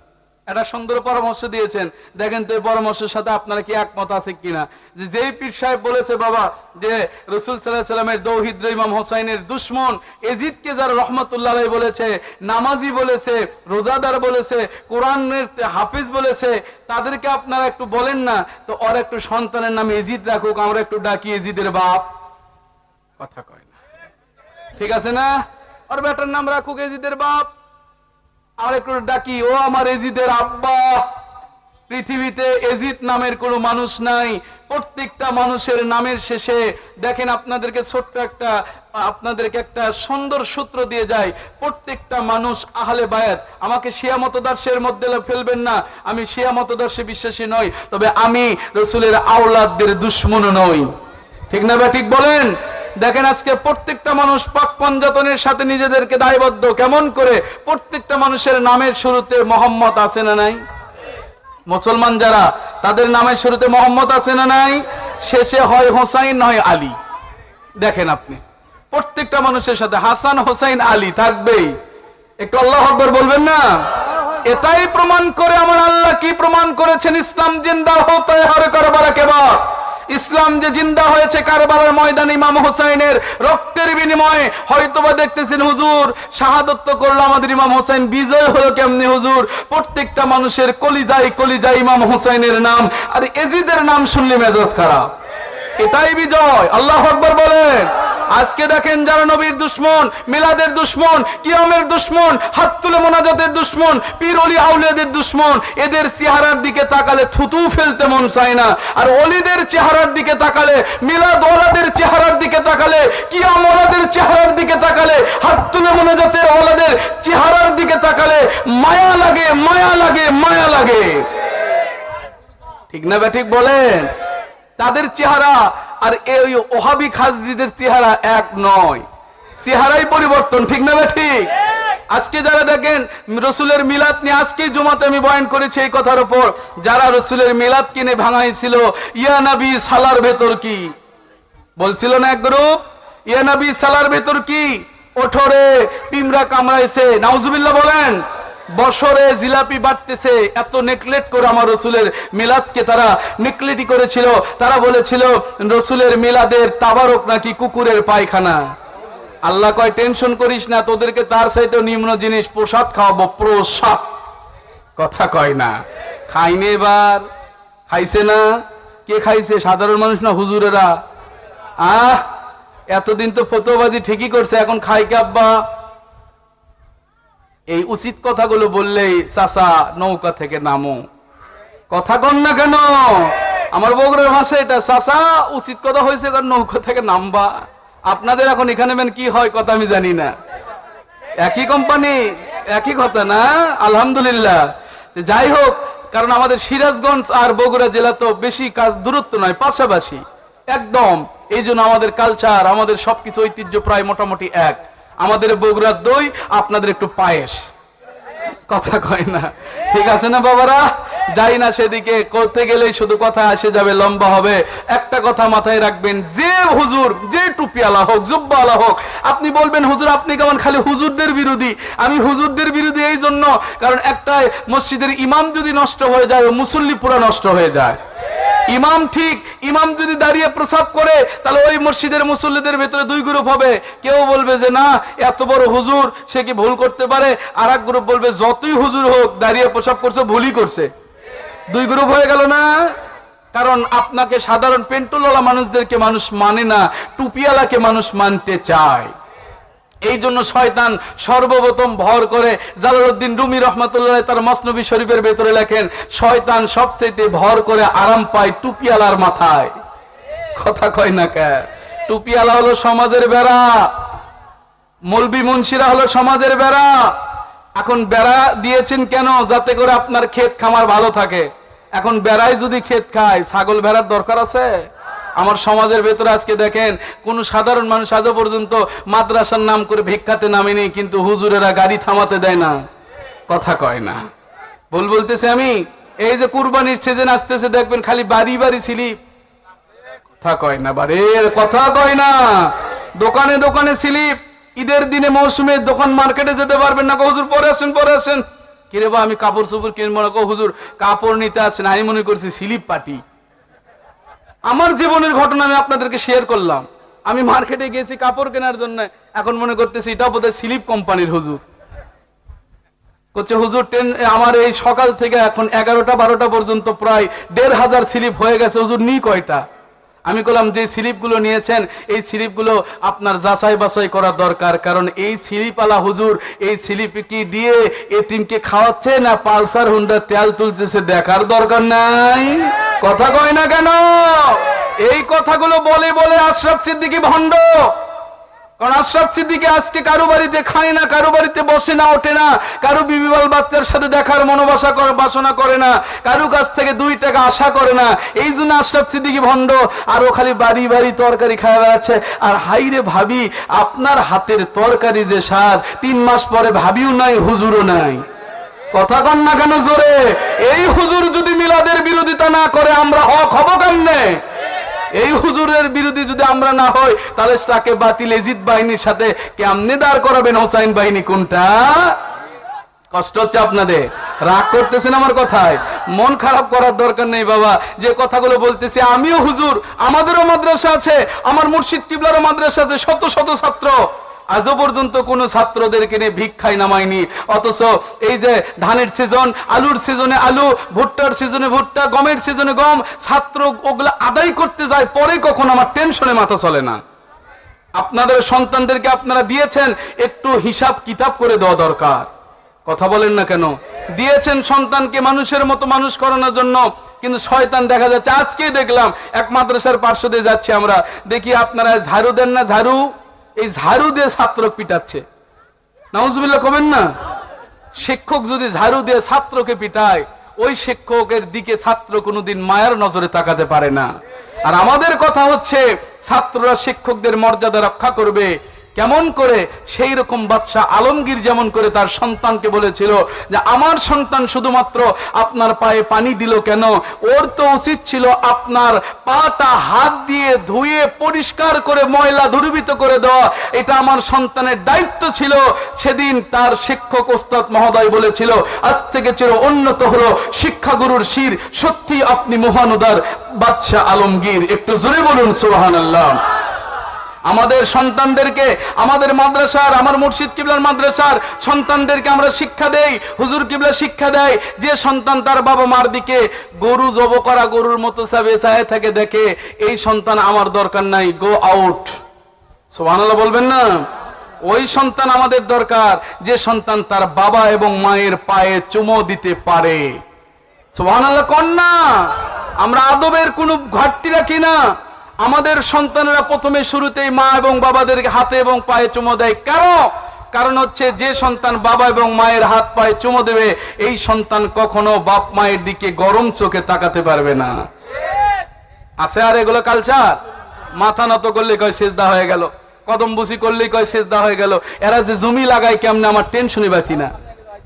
একটা সুন্দর পরামর্শ দিয়েছেন, দেখেন তো এই পরামর্শের সাথে আপনারা কি একমত আছে কিনা। যে যেই পীর সাহেব বলেছে বাবা যে রাসূল সাল্লাল্লাহু আলাইহি সাল্লামের দৌহিদ্র ইমাম হোসাইনের দুশমন এজিদকে যারা রহমতুল্লাহ আলাইহি বলেছে, নামাজি বলেছে, রোজাদার বলেছে, কোরআনের হাফিজ বলেছে, তাদেরকে আপনারা একটু বলেন না তো ওর একটু সন্তানের নামে এজিদ রাখুক, আমরা একটু ডাকি এজিদের বাপ। কথা কয় না, ঠিক আছে না? ওর বেটার নাম রাখুক এজিদের বাপ, আর একটু ডাকি ও আমার এজিদের আব্বা। পৃথিবীতে এজিদ নামের কোনো মানুষ নাই, প্রত্যেকটা মানুষের নামের শেষে দেখেন আপনাদেরকে একটা সুন্দর সূত্র দিয়ে যায়, প্রত্যেকটা মানুষ আহলে বায়াত। আমাকে শিয়া মতদর্শের মধ্যে ফেলবেন না, আমি শিয়া মতদর্শে বিশ্বাসী নই, তবে আমি রাসূলের আওলাদদের দুশমন নই। ঠিক না বা ঠিক বলেন? দেখেন আজকে প্রত্যেকটা মানুষ পাক পঞ্জাতনের সাথে নিজেদেরকে দায়বদ্ধ। কেমন করে? প্রত্যেকটা মানুষের নামের শুরুতে মোহাম্মদ আছে না নাই? মুসলমান যারা তাদের নামের শুরুতে মোহাম্মদ আছে না নাই? শেষে হয় হোসাইন নয় আলী। দেখেন আপনি প্রত্যেকটা মানুষের সাথে হাসান হোসাইন আলী থাকবেই। একটু আল্লাহু আকবার বলবেন না? এটাই প্রমাণ করে আমার আল্লাহ কি প্রমাণ করেছেন, ইসলাম জিন্দা হতে হর কারবালা কে বাত। ইসলাম যে জিন্দা হয়েছে কারবালার ময়দানে ইমাম হোসেনের রক্তের বিনিময়ে। হয়তোবা দেখতেছেন হুজুর শাহাদত করলো আমাদের ইমাম হোসেন, বিজয় হলো কেমনে হুজুর? প্রত্যেকটা মানুষের কলিজায় কলিজায় ইমাম হোসেনের নাম, আর এজিদের নাম শুনলে মেজাজ খারাপ। এটাই বিজয়। আল্লাহু আকবার বলেন। আজকে দেখেন যারা নবীর দুশমন, মিলাদের দুশমন, কিয়ামের দুশমন, হাত তুলে মোনাজাতের দুশমন, পীর ওলি আউলিয়াদের দুশমন, এদের চেহারার দিকে তাকালে থুতু ফেলতে মন চায় না। আর ওলিদের চেহারার দিকে তাকালে, মিলাদ ওলাদের চেহারার দিকে তাকালে, কিয়াম ওলাদের চেহারার দিকে তাকালে, হাত তুলে মোনাজাতের ওলাদের চেহারার দিকে তাকালে মায়া লাগে, মায়া লাগে, মায়া লাগে। ঠিক না ঠিক বলেন? তাদের চেহারা আর এই ওহাবি খাজদিদের চেহারা এক নয়, চেহারাই পরিবর্তন। ঠিক না ঠিক? আজকে যারা দেখেন রসুলের মিলাদ নিয়ে, আজকে জুমাতে আমি বয়ান করেছি এই কথার উপর, যারা রসুলের মিলাদ কিনে ভাঙাইছিল, ইয়া নবী সালার ভেতর কি বলছিল না এক গ্রুপ? ইয়া নবী সালার ভেতর কি? ওঠরে পিমরা কামড়াইছে, নাউজুবিল্লাহ বলেন। বছরে জিলাপি বাটতেছে, এত নেকলেট করে আমার রসুলের মিলাদকে তারা নেকলেটি করেছিল। তারা বলেছিল রসুলের মিলাদের তাবারক নাকি কুকুরের পায়খানা। আল্লাহ কয় টেনশন করিস না, তোদেরকে তার চাইতে নিম্ন জিনিস প্রসাদ খাওয়াবো, প্রসাদ। কথা কয় না, খাইনি এবার। খাইছে না? কে খাইছে? সাধারণ মানুষ না হুজুরেরা? এতদিন তো ফতোয়াবাজি ঠিকই করছে, এখন খাই কে আব্বা? এই উচিত কথাগুলো বললেই চাচা নৌকা থেকে নামো। কথা কন না কেন? আমার বগুড়ার ভাষা এটা, চাচা উচিত কথা হয়েছে কারণ নৌকা থেকে নামবা। আপনাদের এখন এখানে কি হয় কথা আমি জানি না, একই কোম্পানি একই কথা না? আলহামদুলিল্লাহ। যাই হোক, কারণ আমাদের সিরাজগঞ্জ আর বগুড়া জেলা তো বেশি কাজ দূরত্ব নয়, পাশাপাশি একদম। এই জন্য আমাদের কালচার, আমাদের সবকিছু ঐতিহ্য প্রায় মোটামুটি এক। আমাদের বগুড়ার দই, আপনাদের একটু পায়েস। কথা কয় না? ঠিক আছে না বাবারা? যাই না সেদিকে, করতে গেলেই শুধু কথা আসে যাবে, লম্বা হবে। একটা কথা মাথায় রাখবেন, যে হুজুর, যে টুপিওয়ালা হোক, জুব্বাওয়ালা হোক, আপনি বলবেন হুজুর আপনি কেমন খালি হুজুরদের বিরোধী। আমি হুজুরদের বিরোধী এই জন্য, কারণ একটা মসজিদের ইমাম যদি নষ্ট হয়ে যায়, মুসল্লি পুরা নষ্ট হয়ে যায়। ইমাম ঠিক, ইমাম যদি দাঁড়িয়ে প্রসাব করে তাহলে ওই মসজিদের মুসল্লিদের ভেতরে দুই গ্রুপ হবে। কেউ বলবে যে না এত বড় হুজুর, সে কি ভুল করতে পারে, আর এক গ্রুপ বলবে যতই হুজুর হোক দাঁড়িয়ে প্রসাব করছে, ভুলই করছে। দুই গ্রুপ হয়ে গেল না? কারণ আপনাকে সাধারণ পেন্টুলওয়ালা মানুষদেরকে মানুষ মানে না, টুপিওয়ালাকে মানুষ মানতে চায়। এই জন্য শয়তান সর্বপ্রথম ভর করে, জালালউদ্দিন রুমি রহমাতুল্লাহ তার মসনবী শরীফের ভেতরে লেখেন, শয়তান সবচেয়ে ভর করে আরাম পায় টুপিওয়ালার মাথায়। কথা কয় না কে? টুপিওয়ালা হলো সমাজের বেড়া, মৌলবি মুন্সিরা হলো সমাজের বেড়া। এখন বেড়া দিয়েছেন কেন? যাতে করে আপনার ক্ষেত খামার ভালো থাকে। এখন বেড়াই যদি ক্ষেত খায়, ছাগল ভেড়ার দরকার আছে? আমার সমাজের ভেতরে আজকে দেখেন কোন সাধারণ মানুষ আজও পর্যন্ত মাদ্রাসার নাম করে ভিক্ষাতে নামেনি, কিন্তু হুজুরেরা গাড়ি থামাতে দেয় না। কথা কয় না? বলতেছে আমি, এই যে কুরবানির সিজন আসতেছে দেখবেন খালি বাড়ি বাড়ি স্লিপ। কথা কয় না? বারে কথা কয় না? দোকানে দোকানে স্লিপ। ঈদের দিনে মৌসুমে দোকান মার্কেটে যেতে পারবেন না, হুজুর পরে আসেন পরে আসেন। কিরে বা আমি কাপড় চোপড় কিনবো না, হুজুর কাপড় নিতে আসছেন, আমি মনে করছি স্লিপ পার্টি। আমার জীবনের ঘটনা আমি আপনাদেরকে শেয়ার করলাম। আমি মার্কেটে গেছি কাপড় কেনার জন্য, এখন মনে করতেছি এটা বোধহয় স্লিপ কোম্পানির হুজুর। করছে হুজুর আমার এই সকাল থেকে এখন 11টা 12টা পর্যন্ত প্রায় 1500 স্লিপ হয়ে গেছে, হুজুর নি কয়টা? আমি বললাম যে স্লিপগুলো নিয়েছেন এই স্লিপগুলো আপনার যাচাই বাছাই করা দরকার, কারণ এই স্লিপওয়ালা হুজুর এই স্লিপ কি দিয়ে এতিমকে খাওয়াচ্ছে না পালসার হুন্ডা তেল তুলতেছে দেখার দরকার নাই? কথা কয় না কেন? এই কথাগুলো বলে বলে আশরাফ সিদ্দিকী ভণ্ড। কারণ আশরাফ সিদ্দিকী আজকে কারো বাড়িতে খায় না, কারো বাড়িতে বসে না, ওঠে না, কারো বিবিবাল বাচ্চার সাথে দেখার বাসনা করে না, কারো কাছ থেকে 2 টাকা আশা করে না। এই জন্য আশরাফ সিদ্দিকী ভণ্ড। আর ও খালি বাড়ি বাড়ি তরকারি খাওয়া বেড়াচ্ছে। আর হাইরে ভাবি, আপনার হাতের তরকারি যে স্বাদ, 3 মাস পরে ভাবিও নাই, হুজুরও নাই। কথা কন না কেন জোরে? এই হুজুর যদি মিলাদের বিরোধিতা না করে আমরা হক হব কেমনে? এই হুজুরের বিরোধী যদি আমরা না হই, তাহলে তাকে বাতিল এজিদ বাহিনীর সাথে কেমনে দাঁড় করাবেন? হোসাইন বাহিনী কোনটা? কষ্ট হচ্ছে আপনাদের? রাগ করতেছেন আমার কথায়? মন খারাপ করার দরকার নেই বাবা। যে কথাগুলো বলতেছি, আমিও হুজুর, আমাদেরও মাদ্রাসা আছে, আমার মুর্শিদ কিবলারও মাদ্রাসা আছে, শত শত ছাত্র। আজও পর্যন্ত কোনো ছাত্রদেরকে নিয়ে ভিক্ষায় নামায়নি। অথচ এই যে ধানের সিজন, আলুর সিজনে আলু, ভুট্টার সিজনে ভুট্টা, গমের সিজনে গম, ছাত্র ওগুলো আদায় করতে যায়, পরে কখন আমার টেনশনে মাথা চলে না। আপনাদের সন্তানদেরকে আপনারা দিয়েছেন, একটু হিসাব কিতাব করে দেওয়া দরকার। কথা বলেন না কেন? দিয়েছেন সন্তানকে মানুষের মতো মানুষ করানোর জন্য, কিন্তু শয়তান দেখা যাচ্ছে। আজকে দেখলাম এক মাদ্রাসার পার্শ্ব দিয়ে যাচ্ছি আমরা, দেখি আপনারা ঝাড়ু দেন না, ঝাড়ু, এই ঝাড়ু দিয়ে ছাত্র পিটাচ্ছে। নাউজুবিল্লাহ কবেন না? শিক্ষক যদি ঝাড়ু দিয়ে ছাত্রকে পিটায়, ওই শিক্ষকের দিকে ছাত্র কোনোদিন মায়ার নজরে তাকাতে পারে না। আর আমাদের কথা হচ্ছে ছাত্ররা শিক্ষকদের মর্যাদা রক্ষা করবে কেমন করে? সেই রকম বাদশা আলমগীর যেমন করে তার সন্তানকে বলেছিল যে আমার সন্তান শুধুমাত্র আপনার পায়ে পানি দিল কেন, ওর তো উচিত ছিল আপনার পাটা হাত দিয়ে ধুয়ে পরিষ্কার করে ময়লা দূরীভূত করে দেওয়া, এটা আমার সন্তানের দায়িত্ব ছিল। সেদিন তার শিক্ষক ওস্তাদ মহোদয় বলেছিল আজ থেকে চির উন্নত হলো শিক্ষাগুরুর শির, সত্যি আপনি মহানুদার বাদশা আলমগীর। একটু জোরে বলুন সুবহানাল্লাহ। আমাদের সন্তানদেরকে আমাদের মাদ্রাসার, আমার মুর্শিদ কিবলার মাদ্রাসার সন্তানদেরকে আমরা শিক্ষা দেই, হুজুর কিবলা শিক্ষা দেয়। যে সন্তান তার বাবা মার দিকে গরু জব করা গরুর মতো চায় থাকে, দেখে এই সন্তান আমার দরকার নাই, গো আউট। সুবহানাল্লাহ বলবেন না? ওই সন্তান আমাদের দরকার যে সন্তান তার বাবা এবং মায়ের পায়ে চুমো দিতে পারে। সুবহানাল্লাহ কন না? আমরা আদবের কোনো ঘাটতি রাখি না। আমাদের সন্তানেরা প্রথমে শুরুতেই মা এবং বাবাদেরকে হাতে এবং পায়ে চুমো দেয়। কারণ হচ্ছে যে সন্তান বাবা এবং মায়ের হাত পায়ে চুমো দেবে, এই সন্তান কখনো বাপ মায়ের দিকে গরম চোখে তাকাতে পারবে না। আছে আর এগুলো কালচার? মাথা নত করলে কয় সেজদা হয়ে গেল, কদম বুসি করলেই কয় সেজদা হয়ে গেল। এরা যে জমি লাগায় কেমনে আমার টেনশনে বাঁচি না।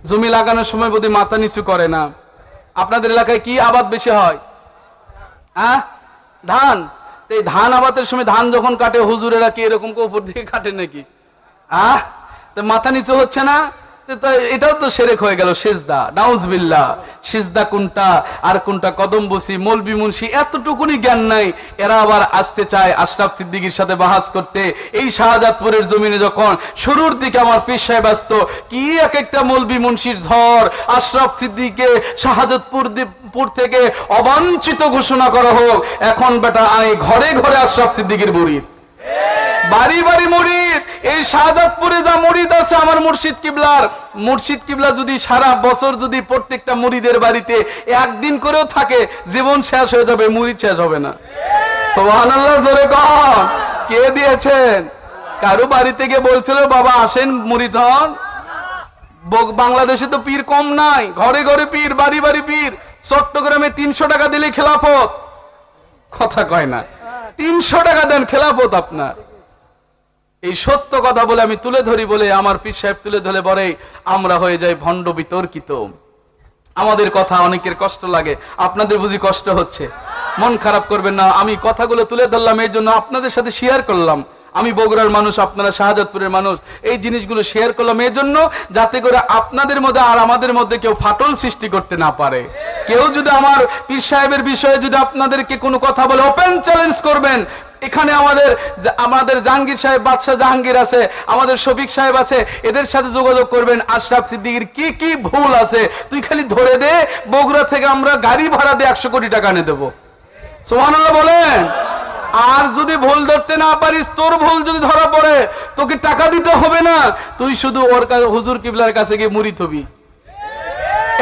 জমি লাগানোর সময় বোধহয় মাথা নিচু করে না। আপনাদের এলাকায় কি আবাদ বেশি হয়? ধান। এই ধান আবাদের সময় ধান যখন কাটে, হুজুরেরা কি এরকম উপর দিকে কাটে নাকি? মাথা নিচু হচ্ছে না? এটাও তো শিরক হয়ে গেল, সিজদা। নাউজুবিল্লাহ। সিজদা কোনটা আর কোনটা কদম বসি, মৌলবি মুন্সি এতটুকুনি জ্ঞান নাই। এরা আবার আসতে চায় আশরাফ সিদ্দিকীর সাথে বাহাস করতে। এই শাহজাদপুরের জমিনে যখন শুরুর দিকে আমার পীর সাহেব আসতো, কি এক একটা মৌলবি মুন্সির ঝড়। আশরাফ সিদ্দিকীকে শাহজাদপুর থেকে অবাঞ্ছিত ঘোষণা করা হোক। এখন বেটা আই ঘরে ঘরে আশরাফ সিদ্দিকীর মুরিদ, বাড়ি বাড়ি মুরিদ। এই শাহজাদপুরে যা মুরিদ আছে আমার মুর্শিদ কিবলা যদি সারা বছর যদি প্রত্যেকটা মুরিদের বাড়িতে একদিন করেও থাকে, জীবন শেষ হয়ে যাবে, মুরিদ শেষ হবে না। সুবহানাল্লাহ জোরে কন। কে দিয়েছেন? কারো বাড়িতে গিয়ে বলছিল বাবা আসেন মুরিদ হন? বাংলাদেশে তো পীর কম নাই, ঘরে ঘরে পীর, বাড়ি বাড়ি পীর। চট্টগ্রামে 300 টাকা দিলে খেলাফত। কথা কয় না? 300 টাকা দেন খেলাফত আপনার। এই সত্য কথা বলে আমি তুলে ধরি বলে আমার পীর সাহেব তুলে ধরে বলে আমরা হয়ে যাই ভণ্ড বিতর্কিত। আমাদের কথা অনেকের কষ্ট লাগে, আপনাদের বুঝি কষ্ট হচ্ছে? মন খারাপ করবেন না। আমি কথাগুলো তুলে ধরলাম এই জন্য আপনাদের সাথে শেয়ার করলাম। আমি বগুড়ার মানুষ, আপনারা শাহজাদপুরের মানুষ, এই জিনিসগুলো শেয়ার করলাম এই জন্য যাতে করে আপনাদের মধ্যে আর আমাদের মধ্যে কেউ ফাটল সৃষ্টি করতে না পারে। কেউ যদি আমার পীর সাহেবের বিষয়ে যদি আপনাদেরকে কোনো কথা বলে ওপেন চ্যালেঞ্জ করবেন। এখানে আমাদের জাহাঙ্গীর সাহেব, বাদশাহ জাহাঙ্গীর আছে, আমাদের শফিক সাহেব আছে, এদের সাথে যোগাযোগ করবেন। আশরাফ সিদ্দিকীর কি কি ভুল আছে তুই খালি ধরে দে, বগুড়া থেকে আমরা গাড়ি ভাড়া দিয়ে 100 কোটি টাকা এনে দেবো। সুবহানাল্লাহ বলেন। আর যদি ভুল ধরতে না পারিস, তোর ভুল যদি ধরা পড়ে তোকে টাকা দিতে হবে না, তুই শুধু ওর কাছে হুজুর কিবলার কাছে গিয়ে মুরিদ হবি।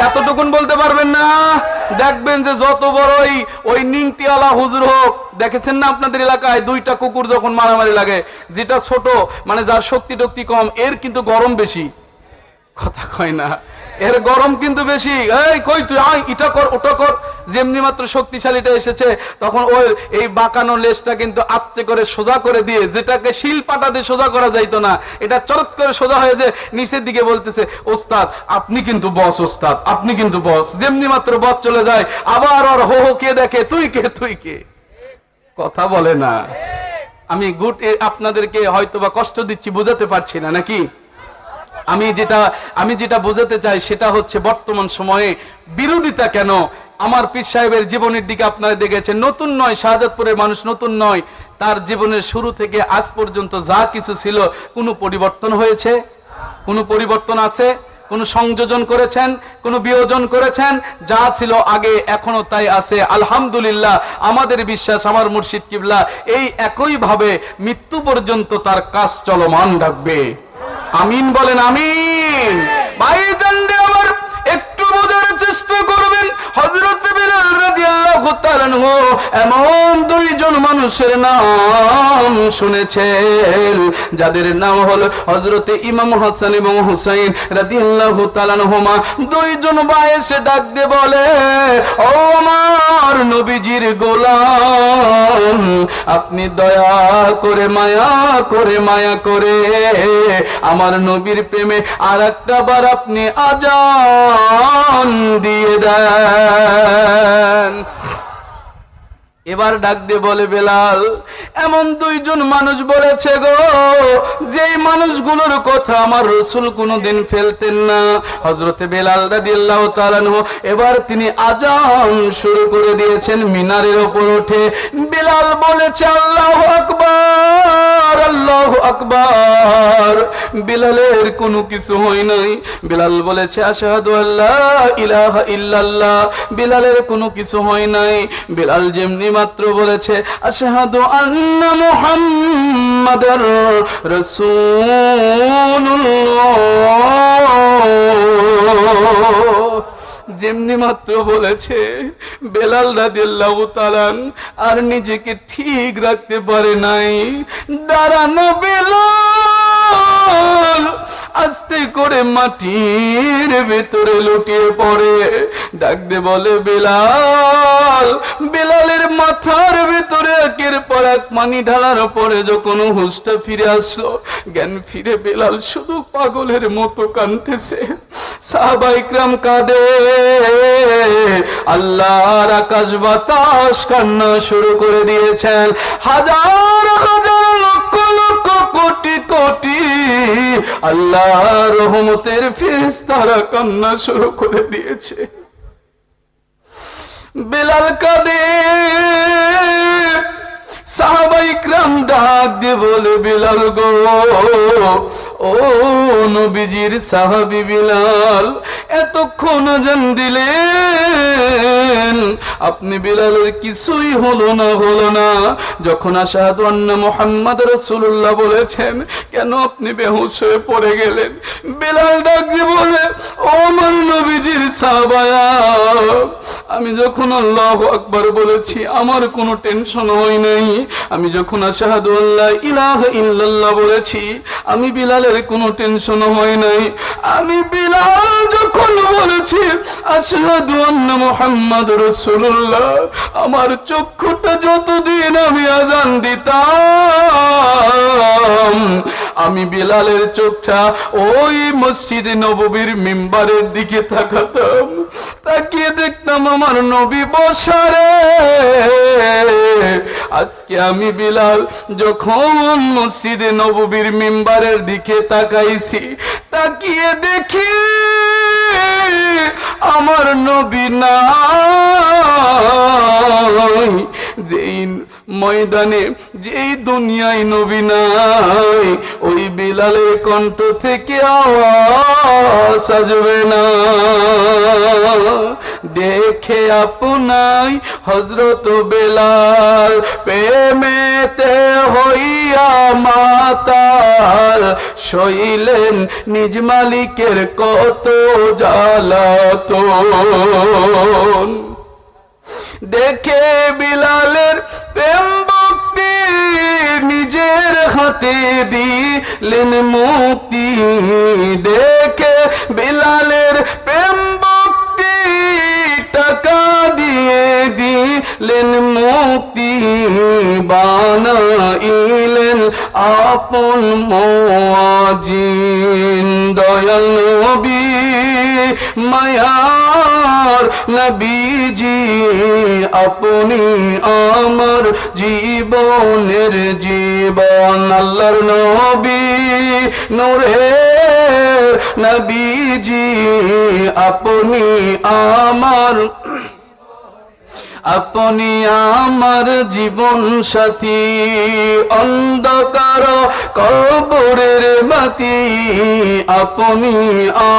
এতটুকুন বলতে পারবেন না? দেখবেন যে যত বড়ই ওই নিংটিওয়ালা হুজুর হোক, দেখেছেন না আপনাদের এলাকায় দুইটা কুকুর যখন মারামারি লাগে, যেটা ছোট মানে যার শক্তি টক্তি কম, এর কিন্তু গরম বেশি। কথা কয় না, এর গরম কিন্তু বেশি। এই কই তুই আয়, এটা কর ওটা কর। যেমনি মাত্র শক্তিশালীটা এসেছে তখন ওই এই বাঁকানো লেজটা কিন্তু আস্তে করে সোজা করে দিয়ে, যেটাকে শিল পাটা দিয়ে সোজা করা যাইতো না, এটা চরৎ করে সোজা হয়ে যে নিচের দিকে বলতেছে, ওস্তাদ আপনি কিন্তু বস, ওস্তাদ আপনি কিন্তু বস। যেমনি মাত্র বস চলে যায়, আবার ওর হো হো কে দেখে, তুই কে তুই কে, কথা বলে না। আমি আপনাদেরকে হয়তোবা কষ্ট দিচ্ছি, বোঝাতে পারছি না নাকি? আমি যেটা বোঝাতে চাই সেটা হচ্ছে বর্তমান সময়ে বিরোধিতা কেন। আমার পীর সাহেবের জীবনের দিকে আপনারা দেখেছেন, নতুন নয়, শাহজাদপুরের মানুষ নতুন নয়, তার জীবনের শুরু থেকে আজ পর্যন্ত যা কিছু ছিল কোনো পরিবর্তন হয়েছে? কোনো পরিবর্তন আছে? কোনো সংযোজন করেছেন? কোনো বিয়োজন করেছেন? যা ছিল আগে এখনো তাই আছে আলহামদুলিল্লাহ। আমাদের বিশ্বাস আমার মুর্শিদ কিবলা এই একই ভাবে মৃত্যু পর্যন্ত তার কাজ চলমান রাখবে। আমিন বলেন আমিন। ভাইজান আমার একটু বোঝার চেষ্টা করবেন, হযরত বিলাল রাদিয়াল্লাহু তাআলা আনহু এমন দুইজন মানুষের নাম শুনেছেন যাদের নাম হলো হযরতে ইমাম হাসান এবং হুসাইন রাদিয়াল্লাহু তাআলা আনহুমা। দুইজন ভাই এসে ডাক দিয়ে বলে, ও আমার নবীজির গোলাম, আপনি দয়া করে মায়া করে আমার নবীর প্রেমে আর একটা বার আপনি আজান দিয়ে দেন। এবার ডাক দিয়ে বলে, বেলাল এমন দুইজন মানুষ বলেছে গো, যেই মানুষগুলোর কথা আমার রাসূল কোনোদিন ফেলতেন না। হযরতে বেলাল রাদিয়াল্লাহু তাআলা আনহু এবার তিনি আজান শুরু করে দিয়েছেন মিনারের উপর উঠে। বেলাল বলেছে, আল্লাহু আকবার আল্লাহু আকবার। বেলালের কোনো কিছু হয় নাই। বেলাল বলেছে, আশহাদু আল্লা ইলাহা ইল্লাল্লাহ। বেলালের কোনো কিছু হয় নাই। বেলাল যেমনি মাত্র বলেছে, আশহাদু আন্না মুহাম্মাদার রাসূলুল্লাহ, যেমনি মাত্র বলেছে, বেলাল রাদিয়াল্লাহু তাআলা আর নিজেকে ঠিক রাখতে পারে নাই। দাঁড়ানো বেলাল আস্তে করে মাটির ভেতরে লুটিয়ে পড়ে। ডাক দে বলে, বেলাল। বেলালের মাথার ভেতরে একের পর এক পানি ঢালার পরে যখন হুঁশটা ফিরে আসলো, জ্ঞান ফিরে বেলাল শুধু পাগলের মতো কাঁদতেছে। সাহাবায়ে কিরাম কাঁদে, আল্লাহর আকাশ বাতাস কান্না শুরু করে দিয়েছেন। হাজার হাজার লক্ষ লক্ষ কোটি কোটি আল্লাহর রহমতের ফেরেশতারা কান্না শুরু করে দিয়েছে। বেলাল কাঁদে। সাহাবায়ে কিরাম ডাক দিয়ে বলে, বেলাল গো, ও নবীজির সাহাবী বেলাল, এতক্ষণ আজান দিলেন, আপনি বেলালের কিছুই হলো না। যখন আশহাদু আন্না মুহাম্মাদ রাসূলুল্লাহ বলেছেন, কেন আপনি বেহুশ হয়ে পড়ে গেলেন? বেলাল ডাক দিয়ে বলে, ও আমার নবীজির সাহাবায়া, আমি যখন আল্লাহু আকবার বলেছি আমার কোনো টেনশন হয় নাই। আমি যখন আশহাদু আল্লা ইলাহা ইল্লাল্লাহ বলেছি, আমি বিলালের কোনো টেনশন হয় নাই। আমি বিলাল যখন বলেছি আশহাদু আন্না মুহাম্মাদুর রাসূলুল্লাহ, আমার চক্ষুটা যতদিন আমি আজান দিতাম আমি বিলালের চোখটা ওই মসজিদে নববীর মিম্বারের দিকে তাকাতাম, তাকিয়ে দেখতাম আমার নবী বসারে। আজকে আমি বিলাল যখন মসজিদে নববীর মিম্বারের দিকে তাকাইছি, তাকিয়ে দেখি আমার নবী নাই। যেই ময়দানে, যেই দুনিয়ায় নবী নাই, ওই বিলালের কণ্ঠ থেকে আওয়াজ আসবে না। দেখে আপনাই হযরত বেলাল প্রেমেতে হইয়া মাতাল, সইলেন নিজ মালিকের কত জ্বালাতন। দেখে বিলালের প্রেম ভক্তি নিজের হাতে দিলেন মুক্তি। দেখে বিলালের প্রেম ভক্তি টাকা দিয়ে দিলেন মুক্তি। বানাইলেন আপন মুয়াজ্জিন। দয়াল নবী মায়ার নবীজি, আপনি আমার জীবনের জীবন। আল্লাহর নবী নূরের নবীজি, আপনি আমার, আপনি আমার জীবন সাথী। অন্ধকার কবরের বাতি, আপনি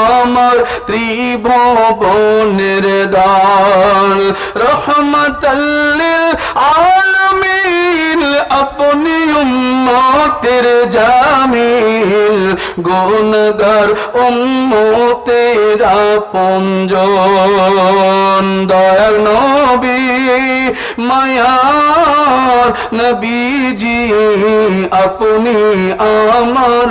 আমার ত্রিভুবনের দান। রহমাতাল লিল আলামিন, আপনি উম্মতের জামিল। গুনাহগার উম্মতের আপনজন। দয়ার নবী মায়ার নবীজি, আপনি আমার